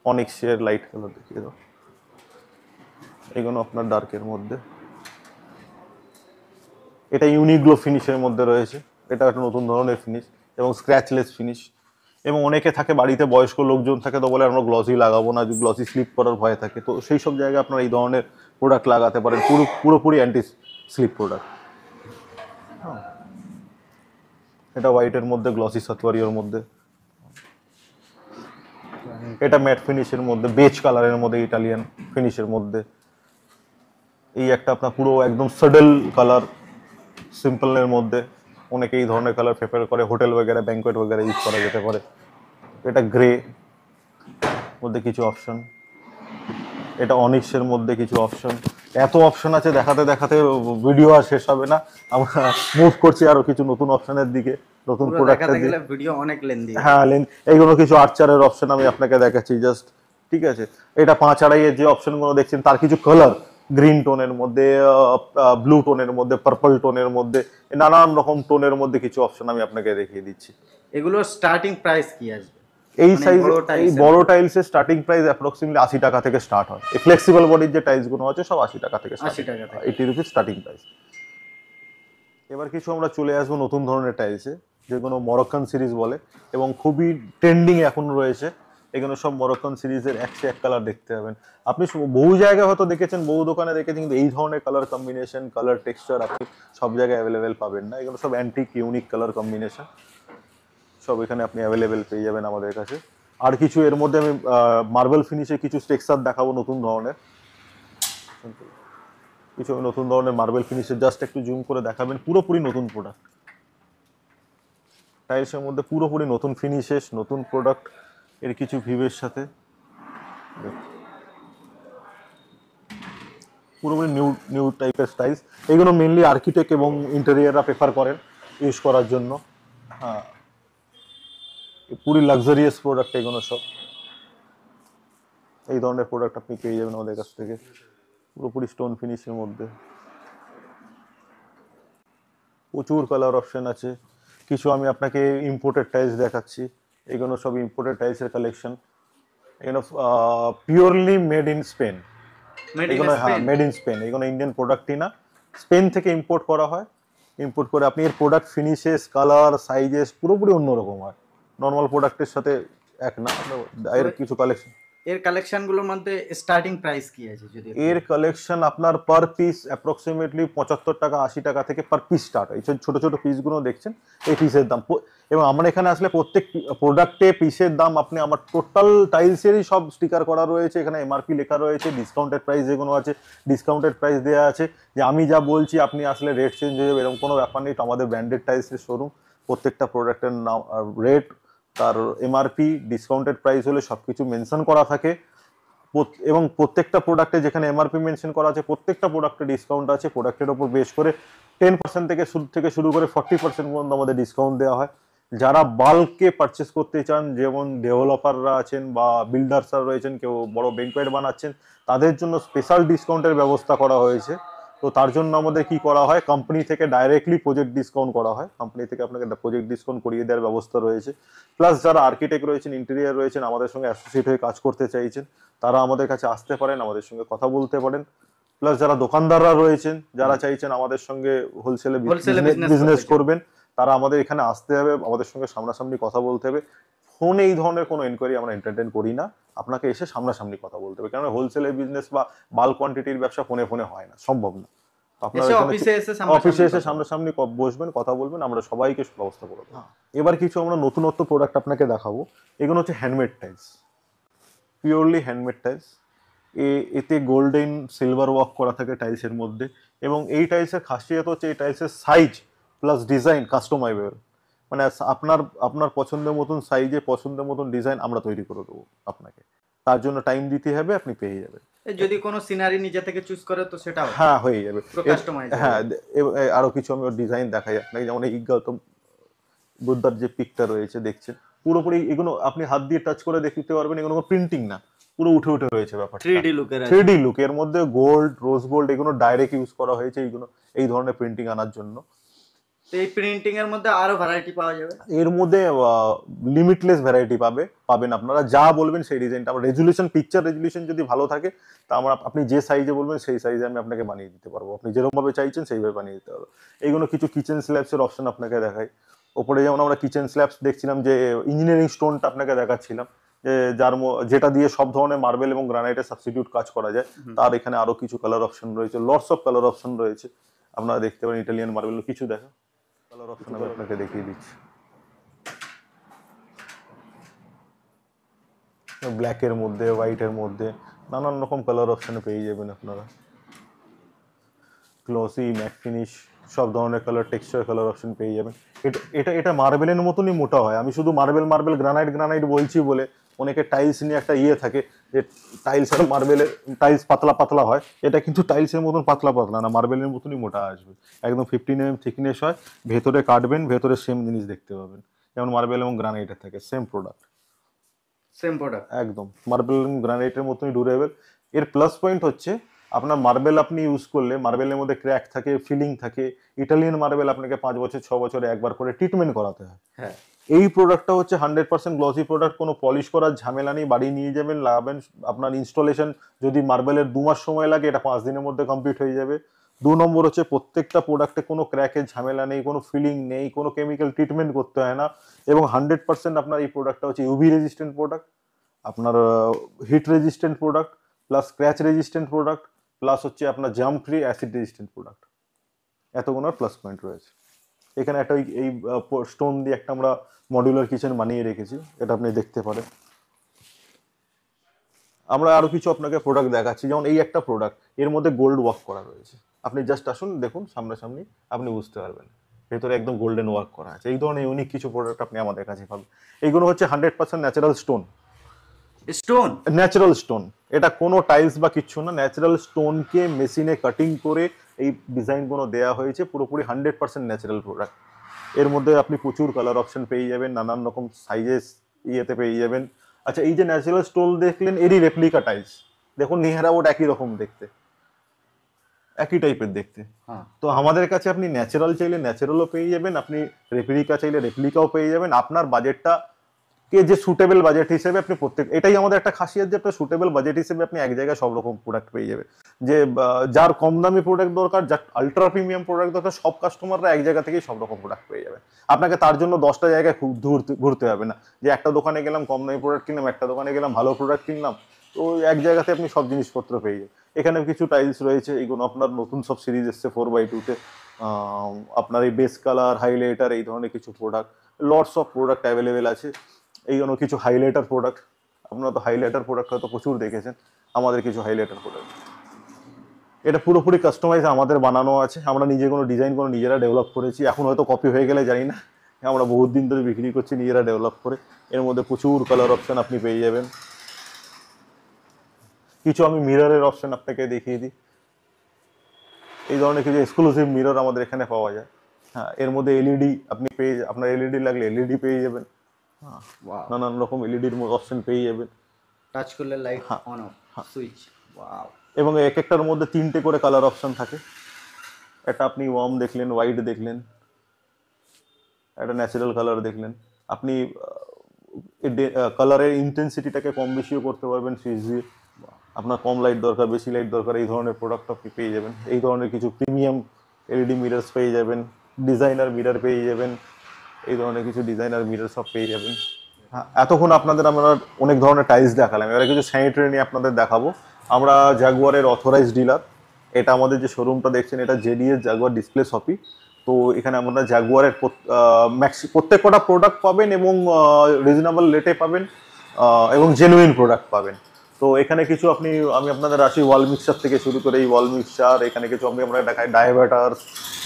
অনিক্সের লাইট কালার দেখিয়ে দাও। এগুলো আপনার ডার্কের মধ্যে, এটা ইউনিগ্লো ফিনিশের মধ্যে রয়েছে। এটা একটা নতুন ধরনের ফিনিশ এবং স্ক্র্যাচলেস ফিনিশ। এবং অনেকে থাকে বাড়িতে, বয়স্ক লোকজন থাকে, তো বলে আমরা গ্লসি লাগাবো না, গ্লসি স্লিপ করার ভয় থাকে, তো সেই সব জায়গায় আপনারা এই ধরনের প্রোডাক্ট লাগাতে পারেন, পুরোপুরি অ্যান্টি স্লিপ প্রোডাক্ট। এটা হোয়াইটের মধ্যে, গ্লসি সাতোয়ারির মধ্যে, এটা ম্যাট ফিনিশের মধ্যে, বেজ কালারের মধ্যে, ইটালিয়ান ফিনিশের মধ্যে। এই একটা আপনার পুরো একদম সডেল কালার, সিম্পলের মধ্যে। অনেকে এই ধরনের কালার প্রেফার করে, হোটেল বগেরা, ব্যাঙ্কোয়েট বগেরা ইউজ করা যেতে পারে। এটা গ্রে মধ্যে কিছু অপশন, এটা অনিক্সের মধ্যে কিছু অপশন। এত অপশন আছে, দেখাতে দেখাতে ভিডিও আর শেষ হবে না। আমরা মুভ করছি আরো কিছু নতুন অপশনের দিকে, নতুন প্রোডাক্টের দিকে। ভিডিও অনেক লেন্দি। হ্যাঁ, এইগুলো কিছু আর্চারের অপশন আমি আপনাকে দেখাচ্ছি জাস্ট, ঠিক আছে। এটা 5.5 এর যে অপশনগুলো দেখছেন তার কিছু কালার, গ্রিন টোনের মধ্যে, ব্লু টোনের মধ্যে, পার্পল টোনের মধ্যে, নানান রকম টোনের মধ্যে কিছু অপশন আমি আপনাকে দেখিয়ে দিচ্ছি। এগুলোর স্টার্টিং প্রাইস কি আসবে? এই সাইজ, এই বড় টাইলসের স্টার্টিং প্রাইস অ্যাপ্রক্সিমেটলি 80 টাকা থেকে স্টার্ট হয়। এই ফ্লেক্সিবল বডির যে টাইলসগুলো আছে সব 80 টাকা থেকে, 80 টাকা থেকে, 80 রুপিস স্টার্টিং প্রাইস। এবার কিছু আমরা চলে আসবো নতুন ধরনের টাইলসে, যেগুলো মরক্কান সিরিজ বলে এবং খুবই ট্রেন্ডিং এখন রয়েছে। এগুলো সব মরক্কান সিরিজের 101 কালার দেখতে পাবেন আপনি। বহু জায়গায় হয়তো দেখেছেন, বহু দোকানে দেখেছেন, কিন্তু এই ধরনের কালার কম্বিনেশন, কালার টেক্সচার আপনি সব জায়গায় অ্যাভেলেবেল পাবেন না। এগুলো সব অ্যান্টিক ইউনিক কালার কম্বিনেশন, সব এখানে আপনি অ্যাভেলেবেল পেয়ে যাবেন আমাদের কাছে। আর কিছু এর মধ্যে আমি মার্বেল ফিনিশে কিছু টেক্সচার দেখাবো নতুন ধরনের, কিছু নতুন ধরনের মার্বেল ফিনিশে জাস্ট একটু জুম করে দেখাবেন। পুরোপুরি নতুন প্রোডাক্ট, টাইলসের মধ্যে পুরোপুরি নতুন ফিনিশেস, নতুন প্রোডাক্ট। এর কিছু ভিউয়ের সাথে পুরোপুরি নিউ নিউ টাইপের টাইলস। এইগুলো মেনলি আর্কিটেক্ট এবং ইন্টেরিয়াররা প্রেফার করেন ইউজ করার জন্য। হ্যাঁ, পুরি লাক্সারিয়াস প্রোডাক্ট এগুলো সব। এই ধরনের প্রোডাক্ট আপনি পেয়ে যাবেন আমাদের কাছ থেকে, পুরোপুরি স্টোন ফিনিশের মধ্যে। প্রচুর কালার অপশন আছে। কিছু আমি আপনাকে ইম্পোর্টেড টাইলস দেখাচ্ছি, এগুলো সব ইম্পোর্টেড টাইলসের কালেকশন। এগুলো পিওরলি মেড ইন স্পেন। এগুলো হ্যাঁ, মেড ইন স্পেন। এগুলো ইন্ডিয়ান প্রোডাক্টই না, স্পেন থেকে ইম্পোর্ট করা হয়। ইম্পোর্ট করে আপনি এর প্রোডাক্ট ফিনিশেস, কালার, সাইজেস পুরোপুরি অন্যরকম হয়, নর্মাল প্রোডাক্টের সাথে এক না। এর কিছু কালেকশন, এর কালেকশনগুলোর মধ্যে স্টার্টিং প্রাইস কি আছে যদি? এর কালেকশন আপনার পার পিস অ্যাপ্রক্সিমেটলি 75 টাকা 80 টাকা থেকে পার পিস স্টার্ট হয়। ছোট ছোট পিসগুলো দেখছেন, এই পিসের দাম। এবং আমার এখানে আসলে প্রত্যেক প্রোডাক্টে পিসের দাম আপনি, আমার টোটাল টাইলসেরই সব স্টিকার করা রয়েছে, এখানে এমআরপি লেখা রয়েছে, ডিসকাউন্টেড প্রাইস যেগুলো আছে ডিসকাউন্টেড প্রাইস দেওয়া আছে। যে আমি যা বলছি আপনি আসলে রেট চেঞ্জ হয়ে যাবে এরকম কোনো ব্যাপার নেই। তো আমাদের ব্র্যান্ডেড টাইলসের শোরুম, প্রত্যেকটা প্রোডাক্টের নাম, রেট, তার এমআরপি, ডিসকাউন্টেড প্রাইস হলে সব কিছু মেনশন করা থাকে। এবং প্রত্যেকটা প্রোডাক্টে যেখানে এমআরপি মেনশন করা আছে, প্রত্যেকটা প্রোডাক্টে ডিসকাউন্ট আছে। প্রোডাক্টের ওপর বেশ করে 10% থেকে শুরু করে 40% পর্যন্ত আমাদের ডিসকাউন্ট দেওয়া হয়। যারা বাল্কে পারচেস করতে চান, যেমন ডেভেলপাররা আছেন বা বিল্ডার্সরা রয়েছেন, কেউ বড় ব্যাংকোয়েট বানাচ্ছেন, তাদের জন্য স্পেশাল ডিসকাউন্টের ব্যবস্থা করা হয়েছে। তো তার জন্য আমাদের কি করা হয়, কোম্পানি থেকে ডাইরেক্টলি প্রজেক্ট ডিসকাউন্ট করা হয়, কোম্পানি থেকে আপনাকে প্রজেক্ট ডিসকাউন্ট করিয়ে দেওয়ার ব্যবস্থা রয়েছে। প্লাস যারা আর্কিটেক্ট রয়েছেন, ইন্টেরিয়ার রয়েছেন, আমাদের সঙ্গে অ্যাসোসিয়েট হয়ে কাজ করতে চাইছেন, তারা আমাদের কাছে আসতে পারেন, আমাদের সঙ্গে কথা বলতে পারেন। প্লাস যারা দোকানদাররা রয়েছেন, যারা চাইছেন আমাদের সঙ্গে হোলসেলে বিজনেস করবেন, তারা আমাদের এখানে আসতে হবে, আমাদের সঙ্গে সামনাসামনি কথা বলতে হবে। ফোনে এই ধরনের কোনো এনকোয়ারি আমরা এন্টারটেইন করি না, আপনাকে এসে সামনাসামনি কথা বলতে হবে, কারণ হোলসেলের বিজনেস বা বাল্ক কোয়ান্টিটির ব্যবসা ফোনে হয় না, সম্ভব না। আপনারা অফিসে এসে সামনাসামনি বসবেন, কথা বলবেন, আমরা সবাইকে ব্যবস্থা করে দেবো। এবার কিছু আমরা নতুনত্ব প্রোডাক্ট আপনাকে দেখাবো। এগুলো হচ্ছে handmade tiles, purely handmade tiles. এতে গোল্ডেন সিলভার ওয়ার্ক করা থাকে টাইলসের মধ্যে, এবং এই টাইলসের খাসিয়ত হচ্ছে এই টাইলসের সাইজ প্লাস ডিজাইন কাস্টমাইজেবল, মানে আপনার পছন্দের মতন সাইজে, পছন্দের মতন ডিজাইন আমরা তৈরি করে দেবো আপনাকে। তার জন্য টাইম দিতে হবে, আপনি পেয়ে যাবেন। যদি কোনো সিনারি নিজে থেকে চুজ করে তো সেটাও হ্যাঁ হয়ে যাবে, কাস্টমাইজ। হ্যাঁ, আরো কিছু আমি ডিজাইন দেখাই আপনাকে, যেমন এই গৌতম বুদ্ধার যে পিকটা রয়েছে দেখছেন, পুরোপুরি এগুলো আপনি হাত দিয়ে টাচ করে দেখতে পারবেন, এগুলো প্রিন্টিং না, পুরো উঠে রয়েছে ব্যাপারটা 3D লুক। এর মধ্যে গোল্ড, রোজ গোল্ড এগুলো ডাইরেক্ট ইউজ করা হয়েছে এইগুলো এই ধরনের প্রিন্টিং আনার জন্য। এই প্রিন্টিং এর মধ্যে আরো ভ্যারাইটি পাওয়া যাবে, এর মধ্যে লিমিটলেস ভ্যারাইটি পাবেন আপনারা, যা বলবেন সেই ডিজাইনটা। আমরা পিকচার রেজুলেশন যদি ভালো থাকে, তা আপনি যে সাইজে বলবেন সেই সাইজে আমি আপনাকে বানিয়ে দিতে পারবো, আপনি যেরকম ভাবে চাইছেন সেইভাবে বানিয়ে দিতে পারবো। এইগুলো কিছু কিচেন স্ল্যাবস এর অপশন আপনাকে দেখাই। ওপরে যেমন আমরা কিচেন স্ল্যাবস দেখছিলাম, যে ইঞ্জিনিয়ারিং স্টোনটা আপনাকে দেখাচ্ছিলাম, যেটা দিয়ে সব ধরনের মার্বেল এবং গ্রানাইটের সাবস্টিটিউট কাজ করা যায়। তার এখানে আরো কিছু কালার অপশন রয়েছে, লটস অফ কালার অপশন রয়েছে, আপনারা দেখতে পারেন। ইটালিয়ান মার্বেল কিছু দেখা কালার অপশন আমি আপনাকে দেখিয়ে দিচ্ছি। ব্ল্যাকের মধ্যে, হোয়াইটের মধ্যে নানান রকম কালার অপশনে পেয়ে যাবেন আপনারা। গ্লসি, ম্যাট ফিনিশ, সব ধরনের কালার, টেক্সচার কালার অপশন পেয়ে যাবেন। এটা মার্বেলের মতনই মোটা হয়। আমি শুধু মার্বেল গ্রানাইট বলছি বলে অনেকে টাইলস নিয়ে একটা থাকে, যে টাইলস আর মার্বেলের টাইলস পাতলা হয়, এটা কিন্তু টাইলসের মতন পাতলা না, মার্বেলের মতনই মোটা আসবে। একদম 15 mm থিকনেস হয়, ভেতরে কাটবেন, ভেতরে সেম জিনিস দেখতে পাবেন, যেমন মার্বেল এবং গ্রানাইটের থাকে, সেম প্রোডাক্ট একদম মার্বেল এবং গ্রানাইটের মতনই ডিউরেবল। এর প্লাস পয়েন্ট হচ্ছে, আপনার মার্বেল আপনি ইউজ করলে মার্বেলের মধ্যে ক্র্যাক থাকে, ফিলিং থাকে। ইটালিয়ান মার্বেল আপনাকে 5 বছর 6 বছরে একবার করে ট্রিটমেন্ট করাতে হয়। হ্যাঁ, এই প্রোডাক্টটা হচ্ছে 100% গ্লসি প্রোডাক্ট, কোনো পলিশ করার ঝামেলা নেই, বাড়ি নিয়ে যাবেন, লাগাবেন। আপনার ইনস্টলেশন যদি মার্বেলের 2 মাস সময় লাগে, এটা 5 দিনের মধ্যে কমপ্লিট হয়ে যাবে। 2 নম্বর হচ্ছে, প্রত্যেকটা প্রোডাক্টে কোনো ক্র্যাকের ঝামেলা নেই, কোনো ফিলিং নেই, কোনো কেমিক্যাল ট্রিটমেন্ট করতে হয় না, এবং 100% আপনার এই প্রোডাক্টটা হচ্ছে ইউভি রেজিস্ট্যান্ট প্রোডাক্ট, আপনার hit resistant product, plus scratch resistant product, plus হচ্ছে আপনার জাম ফ্রি, অ্যাসিড রেজিস্ট্যান্ট প্রোডাক্ট। এতগুলো প্লাস পয়েন্ট রয়েছে। এখানে একটা এই স্টোন দিয়ে একটা আমরা মডিউলার কিচেন বানিয়ে রেখেছি, এটা আপনি দেখতে পারেন। আমরা আরো কিছু আপনাকে প্রোডাক্ট দেখাচ্ছি, যেমন এই একটা প্রোডাক্ট, এর মধ্যে গোল্ড ওয়ার্ক করা রয়েছে। আপনি জাস্ট আসুন, দেখুন সামনাসামনি, আপনি বুঝতে পারবেন ভেতরে একদম গোল্ডেন ওয়ার্ক করা আছে। এই ধরনের ইউনিক কিছু প্রোডাক্ট আপনি আমাদের কাছে পাবেন। এইগুলো হচ্ছে 100% ন্যাচারাল ন্যাচারাল স্টোন। এটা কোনো টাইলস বা কিচ্ছু না, ন্যাচারাল স্টোনকে মেশিনে কাটিং করে এই ডিজাইনগুলো দেওয়া হয়েছে, পুরোপুরি 100% ন্যাচারাল প্রোডাক্ট। এর মধ্যে আপনি প্রচুর কালার অপশন পেয়ে যাবেন, নানান রকম সাইজেস পেয়ে যাবেন। আচ্ছা, এই যে ন্যাচারাল স্টোন দেখলেন, এরই রেপ্লিকা টাইলস দেখুন, নিহারা ওটা একই রকম দেখতে, একই টাইপের দেখতে। তো আমাদের কাছে আপনি ন্যাচারাল চাইলে ন্যাচারালও পেয়ে যাবেন, আপনি রেপ্লিকা চাইলে রেপ্লিকাও পেয়ে যাবেন। আপনার বাজেটটা কে যে সুটেবল বাজেট হিসেবে আপনি এটাই আমাদের একটা খাসিয়ত, যে আপনার সুটেবল বাজেট হিসেবে আপনি এক জায়গায় সব রকম প্রোডাক্ট পেয়ে যাবে। যে যার কম দামি প্রোডাক্ট দরকার, যার আলট্রা প্রিমিয়াম প্রোডাক্ট দরকার, সব কাস্টমাররা এক জায়গা থেকেই সব রকম প্রোডাক্ট পেয়ে যাবে। আপনাকে তার জন্য 10টা জায়গায় ঘুরতে হবে না, যে একটা দোকানে গেলাম কম দামি প্রোডাক্ট কিনলাম, একটা দোকানে গেলাম ভালো প্রোডাক্ট কিনলাম। তো এক জায়গাতে আপনি সব জিনিসপত্র পেয়ে যাবেন। এখানে কিছু টাইলস রয়েছে, এইগুলো আপনার নতুন সব সিরিজ এসছে 4x2-তে। আপনার এই বেস কালার, হাইলাইটার, এই ধরনের কিছু product, lots of product available আছে। এই জন্য কিছু হাইলাইটার প্রোডাক্ট, আপনারা তো হাইলাইটার প্রোডাক্ট হয়তো প্রচুর দেখেছেন, আমাদের কিছু হাইলাইটার প্রোডাক্ট। এটা পুরোপুরি কাস্টমাইজ আমাদের বানানো আছে, আমরা কোনো ডিজাইন নিজেরা ডেভেলপ করেছি। এখন হয়তো কপি হয়ে গেলে জানি না, আমরা বহুত দিন ধরে বিক্রি করছি নিজেরা ডেভেলপ করে। এর মধ্যে প্রচুর কালার অপশন আপনি পেয়ে যাবেন। কিছু আমি মিররের অপশন আপনাকে দেখিয়ে দিই। এই ধরনের কিছু এক্সক্লুসিভ মিরর আমাদের এখানে পাওয়া যায়। হ্যাঁ, এর মধ্যে এলইডি আপনি আপনার এলইডি লাগলে এলইডি পেয়ে যাবেন। হ্যাঁ, নানান রকম এলইডির অপশন পেয়ে যাবেন। টাচ করলে light on off switch. Wow. এবং এক একটার মধ্যে 3টে করে কালার অপশন থাকে। একটা আপনি ওয়ার্ম দেখলেন, হোয়াইট দেখলেন, একটা ন্যাচারাল কালার দেখলেন। আপনি কালারের ইন্টেন্সিটিটাকে কম বেশিও করতে পারবেন সুইচ দিয়ে। আপনার কম লাইট দরকার, বেশি লাইট দরকার, এই ধরনের প্রোডাক্ট আপনি পেয়ে যাবেন। এই ধরনের কিছু প্রিমিয়াম এলইডি মিরার্স পেয়ে যাবেন, ডিজাইনার মিরার পেয়ে যাবেন, এই ধরনের কিছু ডিজাইনার মিরার সব পেয়ে যাবেন। হ্যাঁ, এতক্ষণ আপনাদের আমরা অনেক ধরনের টাইলস দেখালাম, এবারে কিছু স্যানিটারি নিয়ে আপনাদের দেখাবো। আমরা জাগুয়ারের অথরাইজড ডিলার। এটা আমাদের যে শোরুমটা দেখছেন, এটা জেডিএস জাগুয়ার ডিসপ্লে শপি। তো এখানে আমরা জাগুয়ারের প্রত্যেক কটা প্রোডাক্ট পাবেন এবং রিজনেবল রেটে পাবেন এবং জেনুইন প্রোডাক্ট পাবেন। তো এখানে কিছু আমি আপনাদের আসি ওয়াল মিক্সচার থেকে শুরু করে এই ওয়াল মিক্সচার, এখানে কিছু আমরা দেখাই ডায়াবেটার্স,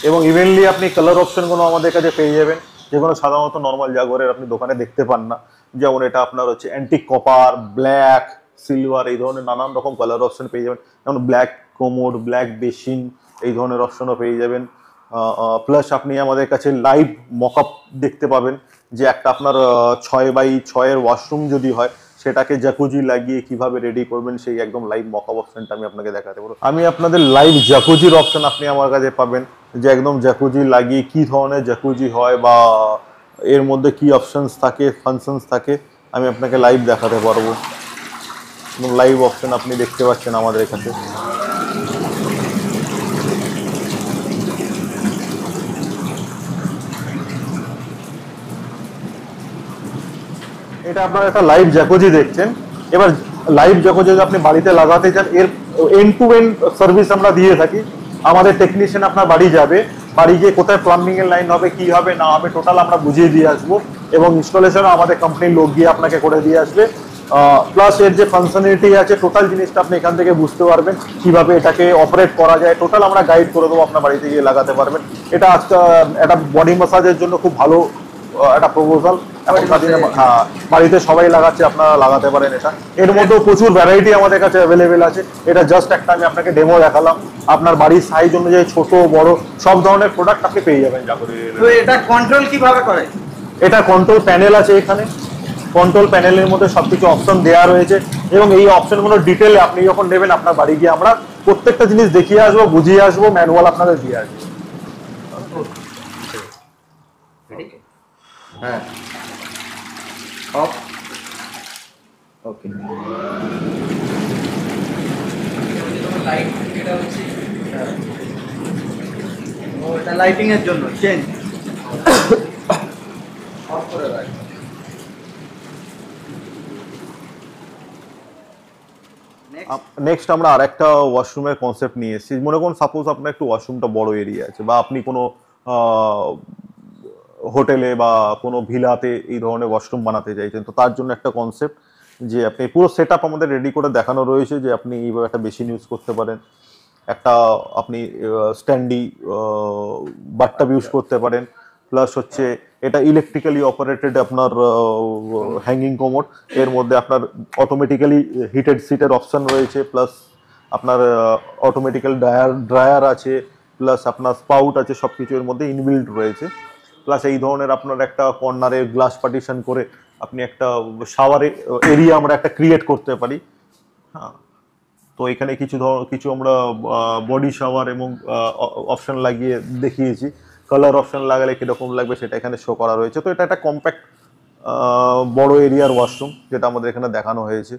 এবং ইভেনলি আপনি কালার অপশনগুলো আমাদের কাছে পেয়ে যাবেন, যেগুলো সাধারণত নর্মাল জাগুয়ারের আপনি দোকানে দেখতে পান না। যেমন এটা আপনার হচ্ছে অ্যান্টিক কপার, ব্ল্যাক, সিলভার, এই ধরনের নানান রকম কালার অপশন পেয়ে যাবেন। যেমন ব্ল্যাক কোমোড, ব্ল্যাক বেসিন, এই ধরনের অপশনও পেয়ে যাবেন। প্লাস আপনি আমাদের কাছে লাইভ মকআপ দেখতে পাবেন, যে একটা আপনার 6x6 ওয়াশরুম যদি হয়, সেটাকে জাকুজি লাগিয়ে কিভাবে রেডি করবেন, সেই একদম লাইভ মকআপ অপশনটা আমি আপনাকে দেখাতে পারবো। আমি আপনাদের লাইভ জাকুজির অপশন আপনি আমার কাছে পাবেন, যে একদম জাকুজি লাগিয়ে কি ধরনের জাকুজি হয় বা এর মধ্যে কি অপশনস থাকে, ফাংশনস থাকে, আমি আপনাকে লাইভ দেখাতে পারবো। লাইভ অপশন আপনি দেখতে পাচ্ছেন আমাদের এখানে। এটা আপনার একটা লাইভ জ্যাকুজি দেখছেন। এবার লাইভ জ্যাকুজি যদি আপনি বাড়িতে লাগাতে চান, এর এন্ড টু এন্ড সার্ভিস আমরা দিয়ে থাকি। আমাদের টেকনিশিয়ান আপনার বাড়ি যাবে, বাড়ি গিয়ে কোথায় প্লাম্বিং এর লাইন হবে, কি হবে না হবে, টোটাল আমরা বুঝিয়ে দিয়ে আসবো, এবং ইনস্টলেশনও আমাদের কোম্পানির লোক গিয়ে আপনাকে করে দিয়ে আসবে। প্লাস এর যে ফাংশনালিটি আছে, টোটাল জিনিসটা আপনি এখান থেকে বুঝতে পারবেন, কিভাবে এটাকে অপারেট করা যায়, টোটাল আমরা গাইড করে দেবো, আপনার বাড়িতে গিয়ে লাগাতে পারবেন। এটা আজকে একটা বডি ম্যাসাজের জন্য খুব ভালো একটা প্রপোজাল। হ্যাঁ, বাড়িতে সবাই লাগাচ্ছে, আপনারা লাগাতে পারেন এটা। এর মধ্যেও প্রচুর ভ্যারাইটি আমাদের কাছে অ্যাভেলেবেল আছে। এটা জাস্ট একটা আমি আপনাকে ডেমো দেখালাম। আপনার বাড়ির সাইজ অনুযায়ী ছোট বড় সব ধরনের প্রোডাক্ট আপনি পেয়ে যাবেন জাগুরি। তো এটা কন্ট্রোল কিভাবে করে? এটা কন্ট্রোল প্যানেল আছে এখানে। কন্ট্রোল প্যানেলের মধ্যে সবকিছু অপশন দেওয়া রয়েছে, এবং এই অপশনগুলো ডিটেলে আপনি যখন নেবেন, আপনার বাড়ি গিয়ে আমরা প্রত্যেকটা জিনিস দেখিয়ে আসবো, বুঝিয়ে আসবো, ম্যানুয়াল আপনাদের দিয়ে আসবো। হ্যাঁ, অফ। ওকে। লাইট, এটা হচ্ছে এটা লাইটিং এর জন্য চেঞ্জ অফ করে রাখ। নেক্সট আমরা আরেকটা ওয়াশরুমের কনসেপ্ট নিয়ে এসেছি। মনে করুন সাপোজ আপনার একটু ওয়াশরুমটা বড় এরিয়া আছে, বা আপনি কোনো হোটেলে বা কোনো ভিলাতে এই ধরনের ওয়াশরুম বানাতে চাইছেন, তো তার জন্য একটা কনসেপ্ট, যে আপনি পুরো সেট আপ আমাদের রেডি করে দেখানো রয়েছে, যে আপনি এইভাবে একটা বেসিন ইউজ করতে পারেন, একটা আপনি স্ট্যান্ডি বাথটাব ইউজ করতে পারেন, প্লাস হচ্ছে এটা ইলেকট্রিক্যালি অপারেটেড আপনার হ্যাঙ্গিং কোমোড। এর মধ্যে আপনার অটোমেটিক্যালি হিটেড সিটের অপশন রয়েছে, প্লাস আপনার অটোমেটিক্যাল ড্রায়ার আছে, প্লাস আপনার স্পাউট আছে, সব কিছু এর মধ্যে ইনবিল্ট রয়েছে। প্লাস এই ধরনের আপনার একটা কর্নারে গ্লাস পার্টিশন করে আপনি একটা শাওয়ারে এরিয়া আমরা একটা ক্রিয়েট করতে পারি। হ্যাঁ, তো এখানে কিছু আমরা বডি শাওয়ার এবং অপশন লাগিয়ে দেখিয়েছি। কালার অপশন লাগালে কীরকম লাগবে সেটা এখানে শো করা রয়েছে। তো এটা একটা কম্প্যাক্ট বড় এরিয়ার ওয়াশরুম, যেটা আমাদের এখানে দেখানো হয়েছে।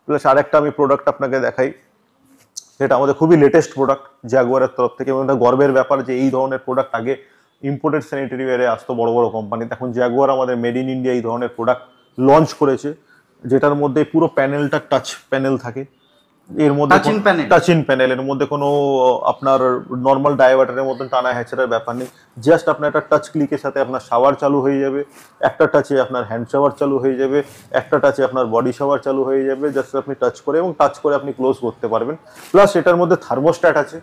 প্লাস আরেকটা আমি প্রোডাক্ট আপনাকে দেখাই, এটা আমাদের খুবই লেটেস্ট প্রোডাক্ট জাগুয়ারের তরফ থেকে, এবং এটা গর্বের ব্যাপার যে এই ধরনের প্রোডাক্ট আগে ইম্পোর্টেড স্যানিটারি ওয়্যারে আসতো বড় বড় কোম্পানিতে। এখন জাগুয়ার আমাদের মেড ইন ইন্ডিয়া এই ধরনের প্রোডাক্ট লঞ্চ করেছে, যেটার মধ্যে পুরো প্যানেলটা টাচ প্যানেল থাকে। এর মধ্যে টাচ ইন প্যানেল, এর মধ্যে কোনো আপনার নর্মাল ডায়াবেটারের মতন টানা হ্যাচারের ব্যাপার নেই। জাস্ট আপনার একটা টাচ ক্লিকের সাথে আপনার শাওয়ার চালু হয়ে যাবে, একটা টাচে আপনার হ্যান্ড শাওয়ার চালু হয়ে যাবে, একটা টাচে আপনার বডি শাওয়ার চালু হয়ে যাবে। জাস্ট আপনি টাচ করে, এবং টাচ করে আপনি ক্লোজ করতে পারবেন। প্লাস এটার মধ্যে থার্মোস্ট্যাট আছে।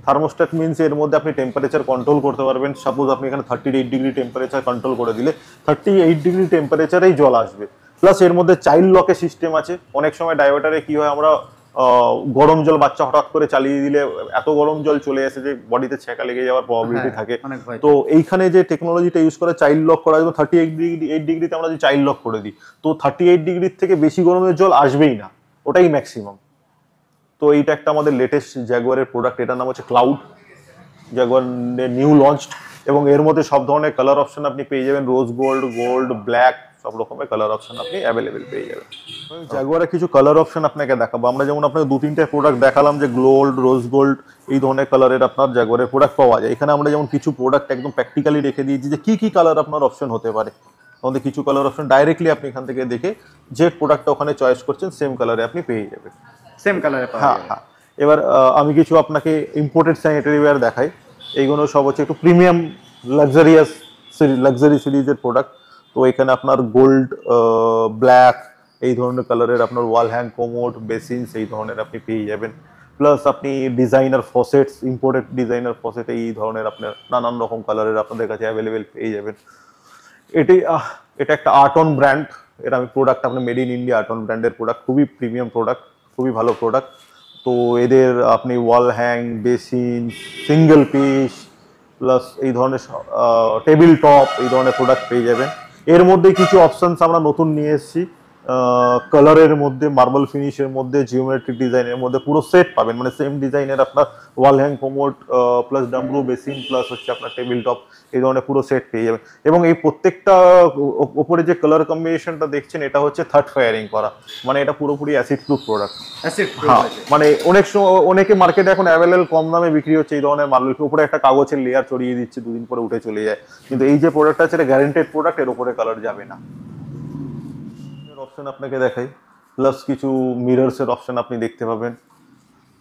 থার্মোস্ট্যাট মিনস এর মধ্যে আপনি টেম্পারেচার কন্ট্রোল করতে পারবেন। সাপোজ আপনি এখানে 38 ডিগ্রি টেম্পারেচার কন্ট্রোল করে দিলে 38 ডিগ্রি টেম্পারেচারেই জল আসবে। প্লাস এর মধ্যে চাইল্ড লকের সিস্টেম আছে। অনেক সময় ডায়াবেটারে কি হয়, আমরা গরম জল বাচ্চা হঠাৎ করে চালিয়ে দিলে এত গরম জল চলে আসে যে বডিতে ছ্যাঁকা লেগে যাওয়ার প্রবাবিলিটি থাকে। তো এইখানে যে টেকনোলজিটা ইউজ করে চাইল্ড লক করা যায়, 38 ডিগ্রিতে আমরা যে চাইল্ড লক করে দিই, তো 38 ডিগ্রির থেকে বেশি গরমের জল আসবেই না, ওটাই ম্যাক্সিমাম। তো এইটা একটা আমাদের লেটেস্ট জাগুয়ারের প্রোডাক্ট, এটার নাম হচ্ছে ক্লাউড, জাগুয়ার নিউ লঞ্চড, এবং এর মধ্যে সব ধরনের কালার অপশন আপনি পেয়ে যাবেন, রোজ গোল্ড, গোল্ড, ব্ল্যাক, সব রকমের কালার অপশন আপনি অ্যাভেলেবেল পেয়ে যাবেন। জাগুয়ারের কিছু কালার অপশন আপনাকে দেখাবো আমরা, যেমন আপনাকে 2-3টে প্রোডাক্ট দেখালাম যে গোল্ড, রোজ গোল্ড, এই ধরনের কালারের আপনার জাগুয়ারের প্রোডাক্ট পাওয়া যায়। এখানে আমরা যেমন কিছু প্রোডাক্ট একদম প্র্যাকটিক্যালি রেখে দিয়েছি যে কি কি কালার আপনার অপশন হতে পারে। আমাদের কিছু কালার অপশন ডাইরেক্টলি আপনি এখান থেকে দেখে যে প্রোডাক্টটা ওখানে চয়েস করছেন সেম কালারে আপনি পেয়ে যাবেন, সেম কালারে। হ্যাঁ হ্যাঁ। এবার আমি কিছু আপনাকে ইম্পোর্টেড স্যানিটারি ওয়্যার দেখাই। এইগুলো সব হচ্ছে একটু প্রিমিয়াম লাক্সারি সিরিজের প্রোডাক্ট। তো এখানে আপনার গোল্ড, ব্ল্যাক, এই ধরনের কালারের আপনার ওয়াল হ্যাং কোমোড, বেসিনস এই ধরনের আপনি পেয়ে যাবেন। প্লাস আপনি designer faucets, imported designer faucet এই ধরনের আপনার নানান রকম কালারের আপনাদের কাছে অ্যাভেলেবেল পেয়ে যাবেন। এটা একটা আর্টন ব্র্যান্ড, এটা আমি প্রোডাক্ট আপনার মেড ইন ইন্ডিয়া আর্টন ব্র্যান্ডের প্রোডাক্ট, খুবই প্রিমিয়াম প্রোডাক্ট, খুবই ভালো প্রোডাক্ট। তো এদের আপনি ওয়াল hang, basin, single piece, plus এই ধরনের টেবিল টপ এই ধরনের প্রোডাক্ট পেয়ে যাবেন। এর মধ্যে কিছু অপশনস আমরা নতুন নিয়ে এসেছি, কালারের মধ্যে, মার্বেল ফিনিশের মধ্যে, জিওমেট্রিক ডিজাইনের মধ্যে পুরো সেট পাবেন, মানে সেম ডিজাইনের আপনার ওয়াল হ্যাং কোমোড প্লাস ডাম্বরু বেসিন প্লাস হচ্ছে আপনার টেবিল টপ এই ধরনের পুরো সেট পেয়ে যাবেন। এবং এই প্রত্যেকটা ওপরে যে কালার কম্বিনেশনটা দেখছেন এটা হচ্ছে থার্ড ফায়ারিং করা, মানে এটা পুরোপুরি অ্যাসিড প্রুফ প্রোডাক্ট। হ্যাঁ, মানে অনেকে মার্কেটে এখন অ্যাভেলেবল কম দামে বিক্রি হচ্ছে এই ধরনের মার্বেল, উপরে একটা কাগজের লেয়ার চড়িয়ে দিচ্ছে, 2 দিন পরে উঠে চলে যায়। কিন্তু এই যে প্রোডাক্টটা আছে এটা গ্যারান্টেড প্রোডাক্ট, এর উপরে কালার যাবে না। অপশন আপনাকে দেখাই, প্লাস কিছু মিররস এর অপশন আপনি দেখতে পাবেন,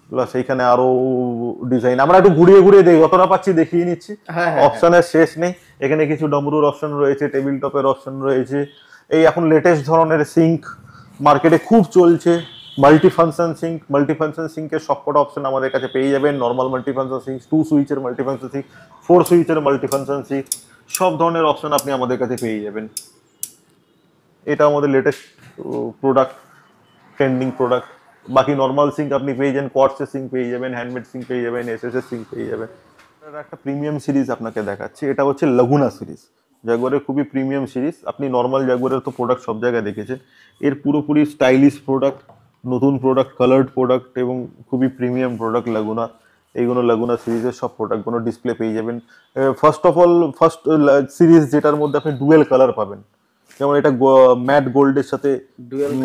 প্লাস এইখানে আরো ডিজাইন আমরা একটু ঘুরিয়ে ঘুরিয়ে দেখি, যতটা পাচ্ছি দেখিয়ে নিচ্ছি, অপশনের শেষ নেই। এখানে কিছু ডমরুর অপশন রয়েছে, টেবিল টপের অপশন রয়েছে। এই এখন লেটেস্ট ধরনের সিঙ্ক মার্কেটে খুব চলছে, মাল্টিফাংশন সিঙ্কের সবকটা অপশন আমাদের কাছে পেয়ে যাবেন। নর্মাল মাল্টিফাংশন সিঙ্ক, 2 সুইচের মাল্টিফাংশন সিঙ্ক, 4 সুইচের মাল্টিফাংশন সিঙ্ক, সব ধরনের অপশন আপনি আমাদের কাছে পেয়ে যাবেন। এটা আমাদের লেটেস্ট প্রোডাক্ট, ট্রেন্ডিং প্রোডাক্ট। বাকি নর্মাল সিঙ্ক আপনি পেয়ে যাবেন, কোয়ার্টসের সিঙ্ক পেয়ে যাবেন, হ্যান্ডমেড সিঙ্ক পেয়ে যাবেন, এসএস এর সিঙ্ক পেয়ে যাবেন। একটা প্রিমিয়াম সিরিজ আপনাকে দেখাচ্ছি, এটা হচ্ছে লাগুনা সিরিজ, জাগুয়ারের খুবই প্রিমিয়াম সিরিজ। আপনি নর্মাল জাগুয়ারের তো প্রোডাক্ট সব জায়গায় দেখেছেন, এর পুরোপুরি স্টাইলিশ প্রোডাক্ট, নতুন প্রোডাক্ট, কালার্ড প্রোডাক্ট এবং খুবই প্রিমিয়াম প্রোডাক্ট লাগুনা। এইগুলো লাগুনা সিরিজের সব প্রোডাক্টগুলো ডিসপ্লে পেয়ে যাবেন। ফার্স্ট সিরিজ যেটার মধ্যে আপনি ডুয়েল কালার পাবেন, যেমন এটা ম্যাট গোল্ডের সাথে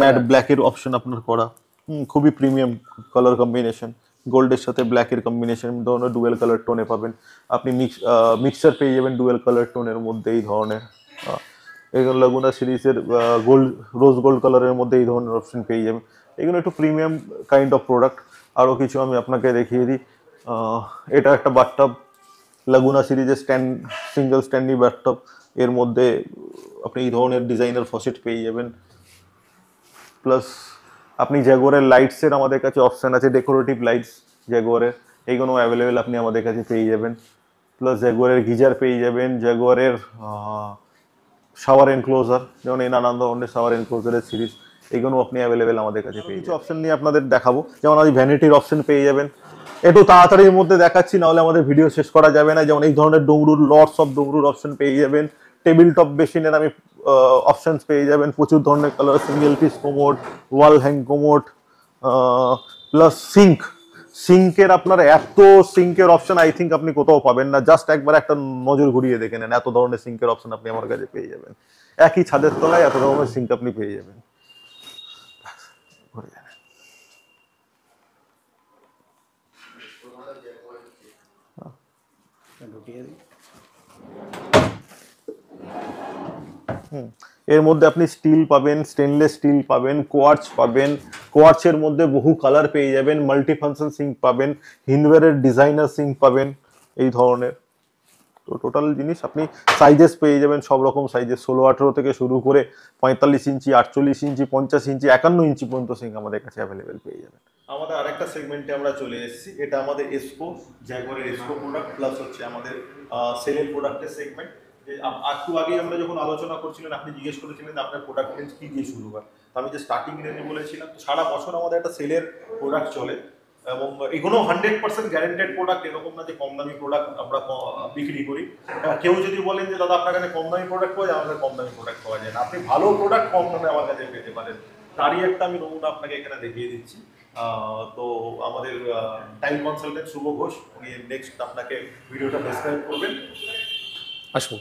ম্যাট ব্ল্যাকের অপশন আপনার করা, খুবই প্রিমিয়াম কালার কম্বিনেশন, গোল্ডের সাথে ব্ল্যাকের কম্বিনেশন ধরনের ডুয়েল কালার টোনে পাবেন আপনি। মিক্সচার পেয়ে যাবেন ডুয়েল কালার টোনের মধ্যে এই ধরনের। এগুলো লাগুনা সিরিজের গোল্ড, রোজ গোল্ড কালারের মধ্যে এই ধরনের অপশন পেয়ে যাবেন। এগুলো একটু প্রিমিয়াম কাইন্ড অফ প্রোডাক্ট। আরও কিছু আমি আপনাকে দেখিয়ে দিই, এটা একটা বাথটব, লাগুনা সিরিজের সিঙ্গেল স্ট্যান্ডি বাথটব, এর মধ্যে আপনি এই ধরনের ডিজাইনার ফসেট পেয়ে যাবেন। প্লাস আপনি জাগুয়ারের লাইটসের আমাদের কাছে অপশান আছে, ডেকোরেটিভ লাইটস জাগুয়ারের, এইগুলো অ্যাভেলেবেল আপনি আমাদের কাছে পেয়ে যাবেন। প্লাস জাগুয়ারের গিজার পেয়ে যাবেন, জাগুয়ারের শাওয়ার এনক্লোজার, যেমন এই নানান ধরনের শাওয়ার এনক্লোজারের সিরিজ, এইগুলো আপনি অ্যাভেলেবেল আমাদের কাছে পেয়ে যাবেন। অপশন নিয়ে আপনাদের দেখাবো, যেমন আপনি ভ্যানিটির অপশন পেয়ে যাবেন, একটু তাড়াতাড়ির মধ্যে দেখাচ্ছি নাহলে আমাদের ভিডিও শেষ করা যাবে না। যেমন এই ধরনের ডমরুর, লটস অফ ডমরুর অপশন পেয়ে যাবেন। টেবিল টপ বেসিনের আমি অপশনস পেয়ে যাবেন, প্রচুর ধরনের colour, single piece commode, wall hang commode, plus সিঙ্কের আপনার এত সিঙ্কের অপশন আই থিঙ্ক আপনি কোথাও পাবেন না। জাস্ট একবার একটা নজর ঘুরিয়ে দেখে নেন, এত ধরনের সিঙ্কের অপশন আপনি আমার কাছে পেয়ে যাবেন। একই ছাদের তলায় এত ধরনের সিঙ্ক আপনি পেয়ে যাবেন। এর মধ্যে আপনি স্টিল পাবেন, স্টেনলেস স্টিল পাবেন, কোয়ার্টস পাবেন, কোয়ার্টসের মধ্যে বহু কালার পেয়ে যাবেন, মাল্টিফাংশন সিঙ্ক পাবেন, হিনওয়্যারের ডিজাইনার সিঙ্ক পাবেন এই ধরনের। তো টোটাল জিনিস আপনি সাইজেস পেয়ে যাবেন, সব রকম সাইজেস, 16-18 থেকে শুরু করে 45 ইঞ্চি, 48 ইঞ্চি, 50 ইঞ্চি, 51 ইঞ্চি পর্যন্ত সিঙ্ক আমাদের কাছে অ্যাভেলেবেল পেয়ে যাবেন। আমাদের আরেকটা সেগমেন্টে আমরা চলে এসেছি, এটা আমাদের এসকো, জাগুয়ারের এসকো প্রোডাক্ট, প্লাস হচ্ছে আমাদের সেলের প্রোডাক্টের সেগমেন্ট। যে একটু আগে আমরা যখন আলোচনা করছিলেন আপনি জিজ্ঞেস করেছিলেন আপনার প্রোডাক্ট রেঞ্জ কি দিয়ে শুরু হয়, তো আমি যে স্টার্টিং রেঞ্জ বলেছিলাম। তো সারা বছর আমাদের একটা সেলের প্রোডাক্ট চলে এবং এগুলো 100% গ্যারেন্টেড প্রোডাক্ট, এরকম না যে কম দামি প্রোডাক্ট আমরা বিক্রি করি। কেউ যদি বলেন যে দাদা আপনার কাছে কম দামি প্রোডাক্ট পাওয়া যায়, আমাদের কম দামি প্রোডাক্ট পাওয়া যায় না, আপনি ভালো প্রোডাক্ট কম দামে আমার কাছে পেতে পারেন। তারই একটা আমি নমুনা আপনাকে এখানে দেখিয়ে দিচ্ছি। তো আমাদের টাইল কনসালটেন্ট শুভ ঘোষ উনি নেক্সট আপনাকে ভিডিওটা ডেসক্রাইব করবেন। আসুন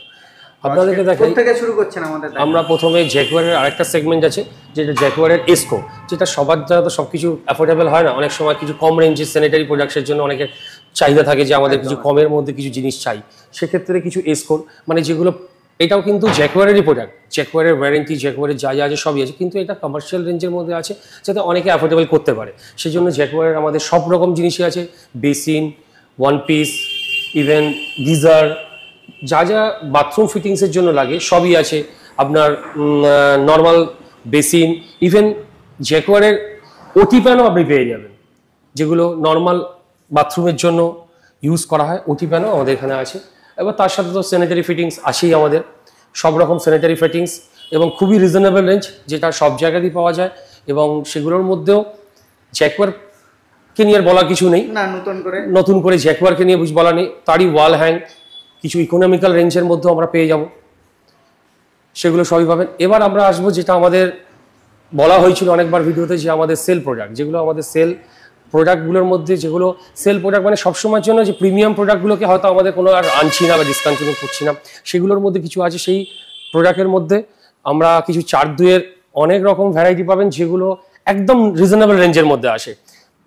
আপনাদেরকে দেখাই থেকে শুরু করছেন আমাদের। আমরা প্রথমে জ্যাকুয়ারের আরেকটা সেগমেন্ট আছে যেটা জ্যাকুয়ারের এসকো, যেটা সবার দ্বারা তো সবকিছু অ্যাফোর্ডেবল হয় না। অনেক সময় কিছু কম রেঞ্জের স্যানিটারি প্রোডাক্টের জন্য অনেকের চাহিদা থাকে যে আমাদের কিছু কমের মধ্যে কিছু জিনিস চাই, সেক্ষেত্রে কিছু এসকোর মানে যেগুলো, এটাও কিন্তু জ্যাকুয়ারেরই প্রোডাক্ট, জ্যাকুয়ারের ওয়ারেন্টি, জ্যাকুয়ারের যা যা আছে সবই আছে, কিন্তু এটা কমার্শিয়াল রেঞ্জের মধ্যে আছে যাতে অনেকে অ্যাফোর্ডেবল করতে পারে। সেই জন্য জ্যাকুয়ারের আমাদের সব রকম জিনিসই আছে, basin, one piece, even geyser, যা যা বাথরুম ফিটিংসের জন্য লাগে সবই আছে। আপনার নর্মাল বেসিন, ইভেন জ্যাকুয়ারের ওটি প্যানও আপনি পেয়ে যাবেন, যেগুলো নর্মাল বাথরুমের জন্য ইউজ করা হয়, ওটি প্যানও আমাদের এখানে আছে। এবার তার সাথে তো স্যানিটারি ফিটিংস আছেই আমাদের, সব রকম স্যানিটারি ফিটিংস এবং খুবই রিজনেবল রেঞ্জ, যেটা সব জায়গাতেই পাওয়া যায়। এবং সেগুলোর মধ্যেও জ্যাকুয়ারকে নিয়ে বলা কিছু নেই, না নতুন করে জ্যাকুয়ারকে নিয়ে বলা নেই। তারই ওয়াল হ্যাং কিছু ইকোনমিক্যাল রেঞ্জের মধ্যেও আমরা পেয়ে যাব, সেগুলো সবই পাবেন। এবার আমরা আসবো যেটা আমাদের বলা হয়েছিল অনেকবার ভিডিওতে, যে আমাদের সেল প্রোডাক্ট, যেগুলো আমাদের সেল প্রোডাক্টগুলোর মধ্যে, যেগুলো সেল প্রোডাক্ট মানে সবসময়ের জন্য যে প্রিমিয়াম প্রোডাক্টগুলোকে হয়তো আমাদের কোনো আর আনছি না বা ডিসকন্টিনিউ করছি না, সেগুলোর মধ্যে কিছু আছে। সেই প্রোডাক্টের মধ্যে আমরা কিছু 4-2-এর অনেক রকম ভ্যারাইটি পাবেন, যেগুলো একদম রিজনেবল রেঞ্জের মধ্যে আসে।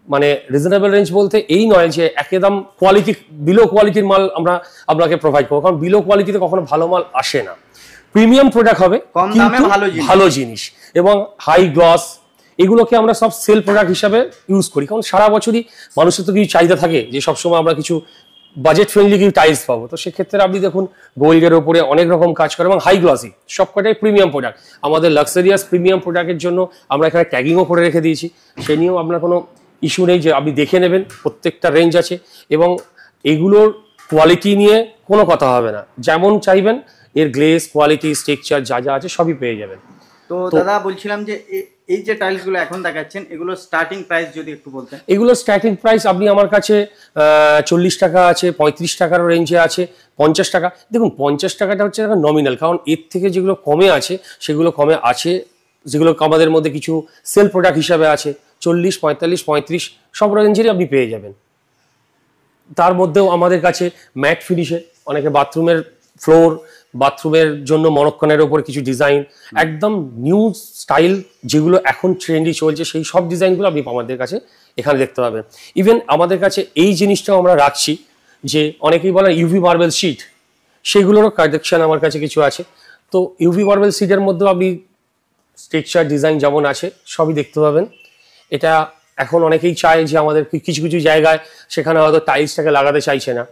মানে রিজনেবল রেঞ্জ বলতে এই নয় যে একদম কোয়ালিটি, বিলো কোয়ালিটির মাল আমরা আপনাকে প্রোভাইড করবো, কারণ বিলো কোয়ালিটিতে কখনো ভালো মাল আসে না। প্রিমিয়াম প্রোডাক্ট হবে, কম দামে ভালো জিনিস এবং হাই গ্লস, এগুলোকে আমরা সব সেল প্রোডাক্ট হিসাবে ইউজ করি। কারণ সারা বছরই মানুষের তো কিছু চাহিদা থাকে যে সবসময় আমরা কিছু বাজেট ফ্রেন্ডলি কিছু টাইলস পাবো। তো সেক্ষেত্রে আপনি দেখুন গোল্ডের ওপরে অনেক রকম কাজ করে এবং হাই গ্লসি, সবকটাই প্রিমিয়াম প্রোডাক্ট। আমাদের লাক্সারিয়াস প্রিমিয়াম প্রোডাক্টের জন্য আমরা এখানে ট্যাগিংও করে রেখে দিয়েছি, সে নিয়েও আপনার কোনো ইস্যু নেই, যে আপনি দেখে নেবেন প্রত্যেকটা রেঞ্জ আছে এবং এগুলোর কোয়ালিটি নিয়ে কোনো কথা হবে না, যেমন চাইবেন এর গ্লেজ, কোয়ালিটি, স্ট্রাকচার যা যা আছে সবই পেয়ে যাবেন। তো দাদা বলছিলাম যে এই যে টাইলসগুলো এখন দেখাচ্ছেন, এগুলো স্টার্টিং প্রাইস যদি একটু বলতেন। এগুলো স্টার্টিং প্রাইস আপনি আমার কাছে 40 টাকা আছে, 35 টাকার রেঞ্জে আছে, 50 টাকা। দেখুন 50 টাকাটা হচ্ছে নমিনাল, কারণ এর থেকে যেগুলো কমে আছে সেগুলো কমে আছে, যেগুলো আমাদের মধ্যে কিছু সেল প্রোডাক্ট হিসাবে আছে 40, 45, 35 সব রেঞ্জেরই আপনি পেয়ে যাবেন। তার মধ্যেও আমাদের কাছে ম্যাট ফিনিশে, অনেকে বাথরুমের ফ্লোর, বাথরুমের জন্য মরক্কানের ওপর কিছু ডিজাইন, একদম নিউ স্টাইল যেগুলো এখন ট্রেন্ডি চলছে, সেই সব ডিজাইনগুলো আপনি আমাদের কাছে এখানে দেখতে পাবেন। ইভেন আমাদের কাছে এই জিনিসটাও আমরা রাখছি, যে অনেকেই বলেন ইউভি মার্বেল শিট, সেগুলোরও কালেকশন আমার কাছে কিছু আছে। তো ইউভি মার্বেল শিটের মধ্যেও আপনি স্ট্রাকচার ডিজাইন যেমন আছে সবই দেখতে পাবেন। এটা এখন অনেকেই চায় যে আমাদের কিছু কিছু জায়গায় সেখানে হয়তো টাইলসটাকে লাগাতে চাইছে না,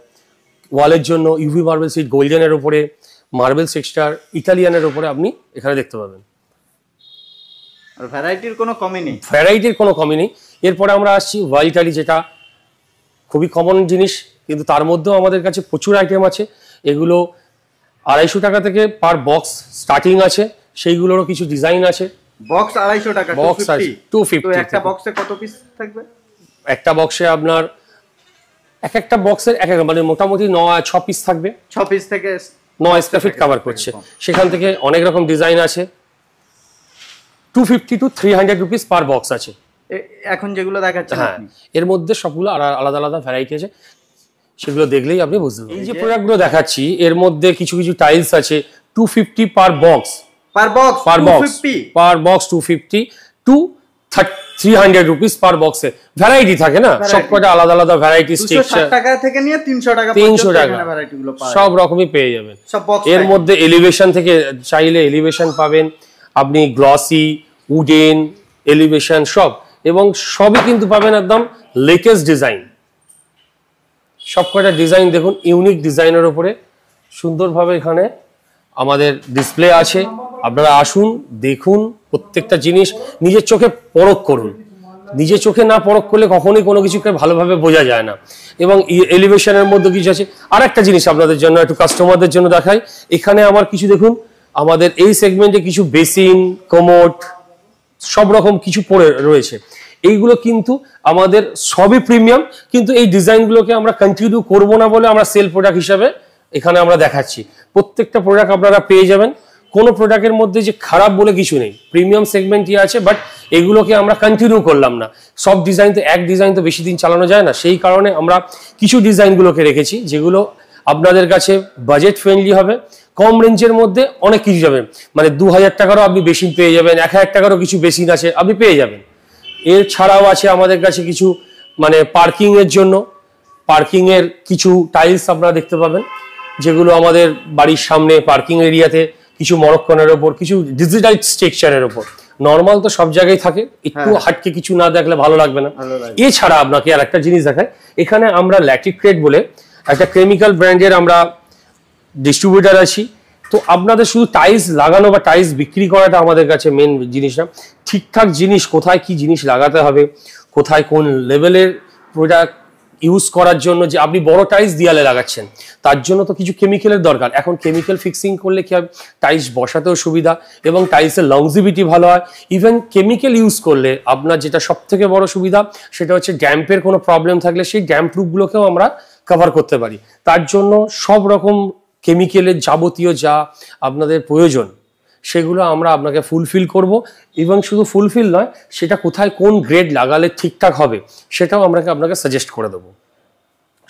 ওয়ালের জন্য ইউভি মার্বেল শিট গোল্ডেনের ওপরে, মার্বেল টেক্সচার, ইটালিয়ানের ওপরে আপনি এখানে দেখতে পাবেন। আর ভ্যারাইটির কোনো কমই নেই, ভ্যারাইটির কোনো কমই নেই। এরপরে আমরা আসছি ওয়াইটালি, যেটা খুবই কমন জিনিস, কিন্তু তার মধ্যেও আমাদের কাছে প্রচুর আইটেম আছে। এগুলো 250 টাকা থেকে পার বক্স স্টার্টিং আছে, সেইগুলোরও কিছু ডিজাইন আছে। বক্স 250 টাকা, বক্স 250। তো একটা বক্সে কত পিস থাকবে? একটা বক্সে আপনার একটা বক্সের এক মানে মোটামুটি 6 পিস থাকবে, 6 পিস থেকে 9 স্কয়ার ফিট কভার করছে। সেখান থেকে অনেক রকম ডিজাইন আছে, 250 to 300 রুপিস পার বক্স আছে এখন যেগুলো দেখাচ্ছেন। হ্যাঁ, এর মধ্যে সবগুলো আলাদা আলাদা ভ্যারাইটি আছে, সেগুলো দেখলেই আপনি বুঝতে পারবেন। এই যে প্রোডাক্টগুলো দেখাচ্ছি এর মধ্যে কিছু কিছু টাইলস আছে 250 per box, per box 250 to 300 rupees per বক্সে। ভ্যারাইটি থাকে না, সবকটা আলাদা আলাদা ভ্যারাইটি, 260 টাকা থেকে নিয়ে 300 টাকা পর্যন্ত এখানে ভ্যারাইটিগুলো পাবেন, সব রকমই পেয়ে যাবেন। সব বক্স এর মধ্যে এলিভেশন থেকে চাইলে এলিভেশন পাবেন আপনি, গ্লসি, উডেন, এলিভেশন সব, এবং সবই কিন্তু পাবেন একদম লেটেস্ট ডিজাইন। সবকটা ডিজাইন দেখুন, ইউনিক ডিজাইনের উপরে সুন্দরভাবে এখানে আমাদের ডিসপ্লে আছে। আপনারা আসুন, দেখুন, প্রত্যেকটা জিনিস নিজের চোখে পরখ করুন নিজে চোখে না পরখ করলে কখনোই কোনো কিছুকে ভালোভাবে বোঝা যায় না। এবং এলিভেশনের মধ্যে কিছু আছে। আর একটা জিনিস আপনাদের জন্য একটু কাস্টমারদের জন্য দেখাই, এখানে আমার কিছু দেখুন, আমাদের এই সেগমেন্টে কিছু বেসিন, কমোড, সব রকম কিছু পড়ে রয়েছে। এইগুলো কিন্তু আমাদের সবই প্রিমিয়াম, কিন্তু এই ডিজাইনগুলোকে আমরা কন্টিনিউ করবো না বলে আমরা সেল প্রোডাক্ট হিসাবে এখানে আমরা দেখাচ্ছি। প্রত্যেকটা প্রোডাক্ট আপনারা পেয়ে যাবেন, কোনো প্রোডাক্টের মধ্যে যে খারাপ বলে কিছু নেই, প্রিমিয়াম সেগমেন্টই আছে, বাট এগুলোকে আমরা কন্টিনিউ করলাম না। সব ডিজাইন তো, এক ডিজাইন তো বেশি দিন চালানো যায় না, সেই কারণে আমরা কিছু ডিজাইনগুলোকে রেখেছি যেগুলো আপনাদের কাছে বাজেট ফ্রেন্ডলি হবে, কম রেঞ্জের মধ্যে অনেক কিছু যাবেন। মানে 2000 টাকারও আপনি বেসিন পেয়ে যাবেন, 1000 টাকারও কিছু বেসিন আছে আপনি পেয়ে যাবেন। এর ছাড়াও আছে আমাদের কাছে কিছু মানে পার্কিং এর জন্য, পার্কিং এর কিছু টাইলস আপনারা দেখতে পাবেন, যেগুলো আমাদের বাড়ির সামনে পার্কিং এরিয়াতে কিছু মরক্কনের ওপর, কিছু ডিজিটাল স্ট্রাকচারের ওপর। নর্মাল তো সব জায়গায় থাকে, একটু হাটকে কিছু না দেখলে ভালো লাগবে না। এছাড়া আপনাকে আর একটা জিনিস দেখায়, এখানে আমরা ল্যাটিক্রেট বলে একটা কেমিক্যাল ব্র্যান্ডের আমরা ডিস্ট্রিবিউটার আছি। তো আপনাদের শুধু টাইলস লাগানো বা টাইলস বিক্রি করাটা আমাদের কাছে মেন জিনিস না, ঠিকঠাক জিনিস কোথায় কি জিনিস লাগাতে হবে, কোথায় কোন লেভেলের প্রোডাক্ট ইউজ করার জন্য, যে আপনি বড় টাইলস দেয়ালে লাগাচ্ছেন তার জন্য তো কিছু কেমিক্যালের দরকার। এখন কেমিক্যাল ফিক্সিং করলে কি হবে, টাইলস বসাতেও সুবিধা এবং টাইলসের লংজিভিটি ভালো হয়। ইভেন কেমিক্যাল ইউজ করলে আপনার যেটা সব থেকে বড় সুবিধা সেটা হচ্ছে ড্যাম্পের কোনো প্রবলেম থাকলে সেই ড্যাম্প প্রুফগুলোকেও আমরা কভার করতে পারি। তার জন্য সব রকম কেমিক্যালের যাবতীয় যা আপনাদের প্রয়োজন সেগুলো আমরা আপনাকে ফুলফিল করব। এবং শুধু ফুলফিল নয়, সেটা কোথায় কোন গ্রেড লাগালে ঠিকঠাক হবে সেটাও আপনাকে সাজেস্ট করে দেবো।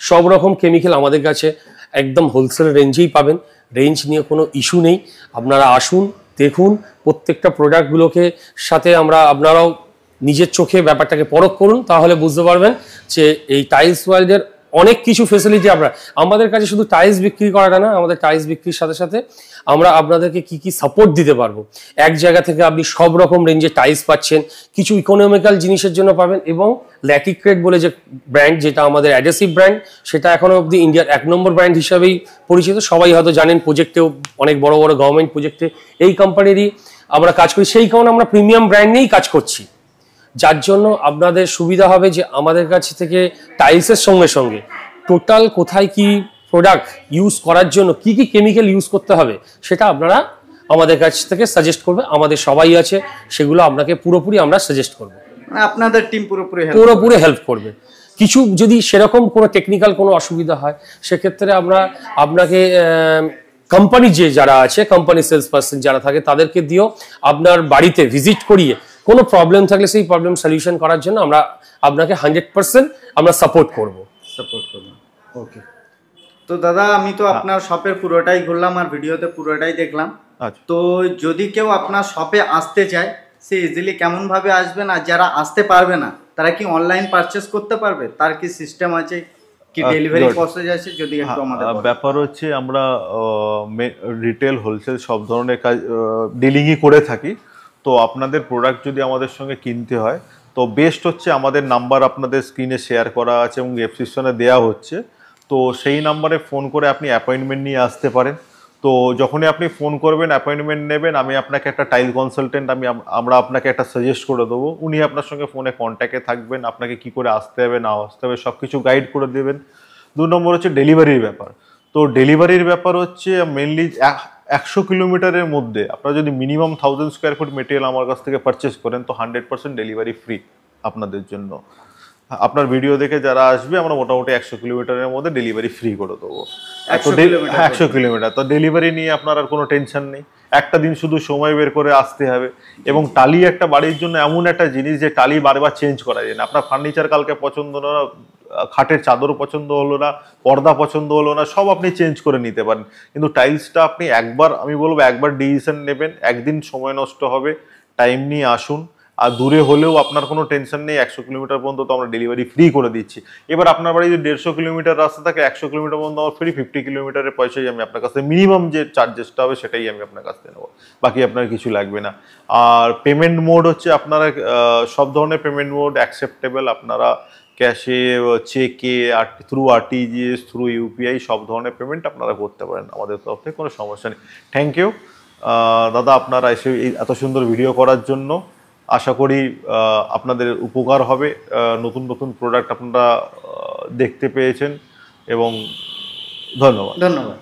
সব রকম কেমিক্যাল আমাদের কাছে একদম হোলসেল রেঞ্জেই পাবেন, রেঞ্জ নিয়ে কোনো ইস্যু নেই। আপনারা আসুন, দেখুন প্রত্যেকটা প্রোডাক্টগুলোকে সাথে আপনারাও নিজের চোখে ব্যাপারটাকে পরখ করুন, তাহলে বুঝতে পারবেন যে এই টাইলস ওয়ার্ল্ডের অনেক কিছু ফেসিলিটি আমাদের কাছে শুধু টাইলস বিক্রি করাটা না, আমাদের টাইলস বিক্রির সাথে সাথে আমরা আপনাদেরকে কি কি সাপোর্ট দিতে পারবো। এক জায়গা থেকে আপনি সব রকম রেঞ্জে টাইলস পাচ্ছেন, কিছু ইকোনমিক্যাল জিনিসের জন্য পাবেন। এবং ল্যাটিক্রেট বলে যে ব্র্যান্ড, যেটা আমাদের অ্যাডহেসিভ ব্র্যান্ড, সেটা এখনো অবধি ইন্ডিয়ার 1 নম্বর ব্র্যান্ড হিসাবেই পরিচিত। সবাই হয়তো জানেন, প্রজেক্টেও অনেক বড় বড় গভর্নমেন্ট প্রজেক্টে এই কোম্পানিরই আমরা কাজ করি, সেই কারণে আমরা প্রিমিয়াম ব্র্যান্ড নিয়েই কাজ করছি। যার জন্য আপনাদের সুবিধা হবে যে আমাদের কাছ থেকে টাইলসের সঙ্গে সঙ্গে টোটাল কোথায় কি প্রোডাক্ট ইউজ করার জন্য কি কি কেমিক্যাল ইউজ করতে হবে সেটা আপনারা আমাদের কাছ থেকে সাজেস্ট করবে। আমাদের সবাই আছে, সেগুলো আপনাকে পুরোপুরি আমরা সাজেস্ট করবো, আপনাদের টিম পুরোপুরি হেল্প করবে। কিছু যদি সেরকম কোনো টেকনিক্যাল কোনো অসুবিধা হয়, সেক্ষেত্রে আমরা আপনাকে কোম্পানি যে যারা আছে, কোম্পানি সেলস পার্সন যারা থাকে তাদেরকে দিয়েও আপনার বাড়িতে ভিজিট করিয়ে কোনো প্রবলেম থাকলে সেই প্রবলেম সলিউশন করার জন্য আমরা আপনাকে 100% আমরা সাপোর্ট করব। ওকে, তো দাদা আমি তো আপনার শপের পুরোটাই ঘুরলাম আর ভিডিওতে পুরোটাই দেখলাম। তো যদি কেউ আপনার শপে আসতে চায়, সে ইজিলি কেমন ভাবে আসবেন, আর যারা আসতে পারবে না তারা কি অনলাইন পারচেজ করতে পারবে? তার কি সিস্টেম আছে, কি ডেলিভারি প্রসেস আছে, যদি একটু আমাদের ব্যাপার হচ্ছে আমরা রিটেল হোলসেল সব ধরনের কাজ ডিলিংই করে থাকি। তো আপনাদের প্রোডাক্ট যদি আমাদের সঙ্গে কিনতে হয় তো বেস্ট হচ্ছে আমাদের নাম্বার আপনাদের স্ক্রিনে শেয়ার করা আছে এবং ডেসক্রিপশনে দেওয়া হচ্ছে, তো সেই নাম্বারে ফোন করে আপনি অ্যাপয়েন্টমেন্ট নিয়ে আসতে পারেন। তো যখনই আপনি ফোন করবেন, অ্যাপয়েন্টমেন্ট নেবেন, আমি আপনাকে একটা টাইল কনসালটেন্ট আমরা আপনাকে একটা সাজেস্ট করে দেবো। উনি আপনার সঙ্গে ফোনে কন্ট্যাক্টে থাকবেন, আপনাকে কি করে আসতে হবে না আসতে হবে সব কিছু গাইড করে দেবেন। 2 নম্বর হচ্ছে ডেলিভারির ব্যাপার। তো ডেলিভারির ব্যাপার হচ্ছে মেনলি 100 কিলোমিটারের মধ্যে আপনারা যদি মিনিমাম 1000 স্কোয়ার ফুট মেটেরিয়াল আমার কাছ থেকে পারচেস করেন তো 100% ডেলিভারি ফ্রি আপনাদের জন্য। আপনার ভিডিও দেখে যারা আসবে আমরা মোটামুটি 100 কিলোমিটারের মধ্যে ডেলিভারি ফ্রি করে দেবো। 100 কিলোমিটার তো ডেলিভারি নিয়ে আপনার আর কোনো টেনশন নেই। একটা দিন শুধু সময় বের করে আসতে হবে। এবং টালি একটা বাড়ির জন্য এমন একটা জিনিস যে টালি বারবার চেঞ্জ করা যায় না। আপনার ফার্নিচার কালকে পছন্দ না, খাটের চাদর পছন্দ হলো না, পর্দা পছন্দ হলো না, সব আপনি চেঞ্জ করে নিতে পারেন। কিন্তু টাইলসটা আপনি একবার, আমি বলবো একবার ডিসিশন নেবেন, একদিন সময় নষ্ট হবে, টাইম নিয়ে আসুন। আর দূরে হলেও আপনার কোনো টেনশন নেই, 100 কিলোমিটার পর্যন্ত তো আমরা ডেলিভারি ফ্রি করে দিচ্ছি। এবার আপনার বাড়ি যদি 150 কিলোমিটার রাস্তা থাকে, 100 কিলোমিটার পর্যন্ত আমার ফ্রি, 50 কিলোমিটারের পয়সাই আমি আপনার কাছ থেকে মিনিমাম যে চার্জেসটা হবে সেটাই আমি আপনার কাছ থেকে নেবো, বাকি আপনার কিছু লাগবে না। আর পেমেন্ট মোড হচ্ছে আপনারা সব ধরনের পেমেন্ট মোড অ্যাকসেপ্টেবল, আপনারা ক্যাশে, চেকে, থ্রু আরটিজিএস, থ্রু ইউপিআই সব ধরনের পেমেন্ট আপনারা করতে পারেন, আমাদের তরফ থেকে কোনো সমস্যা নেই। থ্যাংক ইউ দাদা আপনারা এসে এত সুন্দর ভিডিও করার জন্য। আশা করি আপনাদের উপকার হবে, নতুন নতুন প্রোডাক্ট আপনারা দেখতে পেয়েছেন এবং ধন্যবাদ। ধন্যবাদ।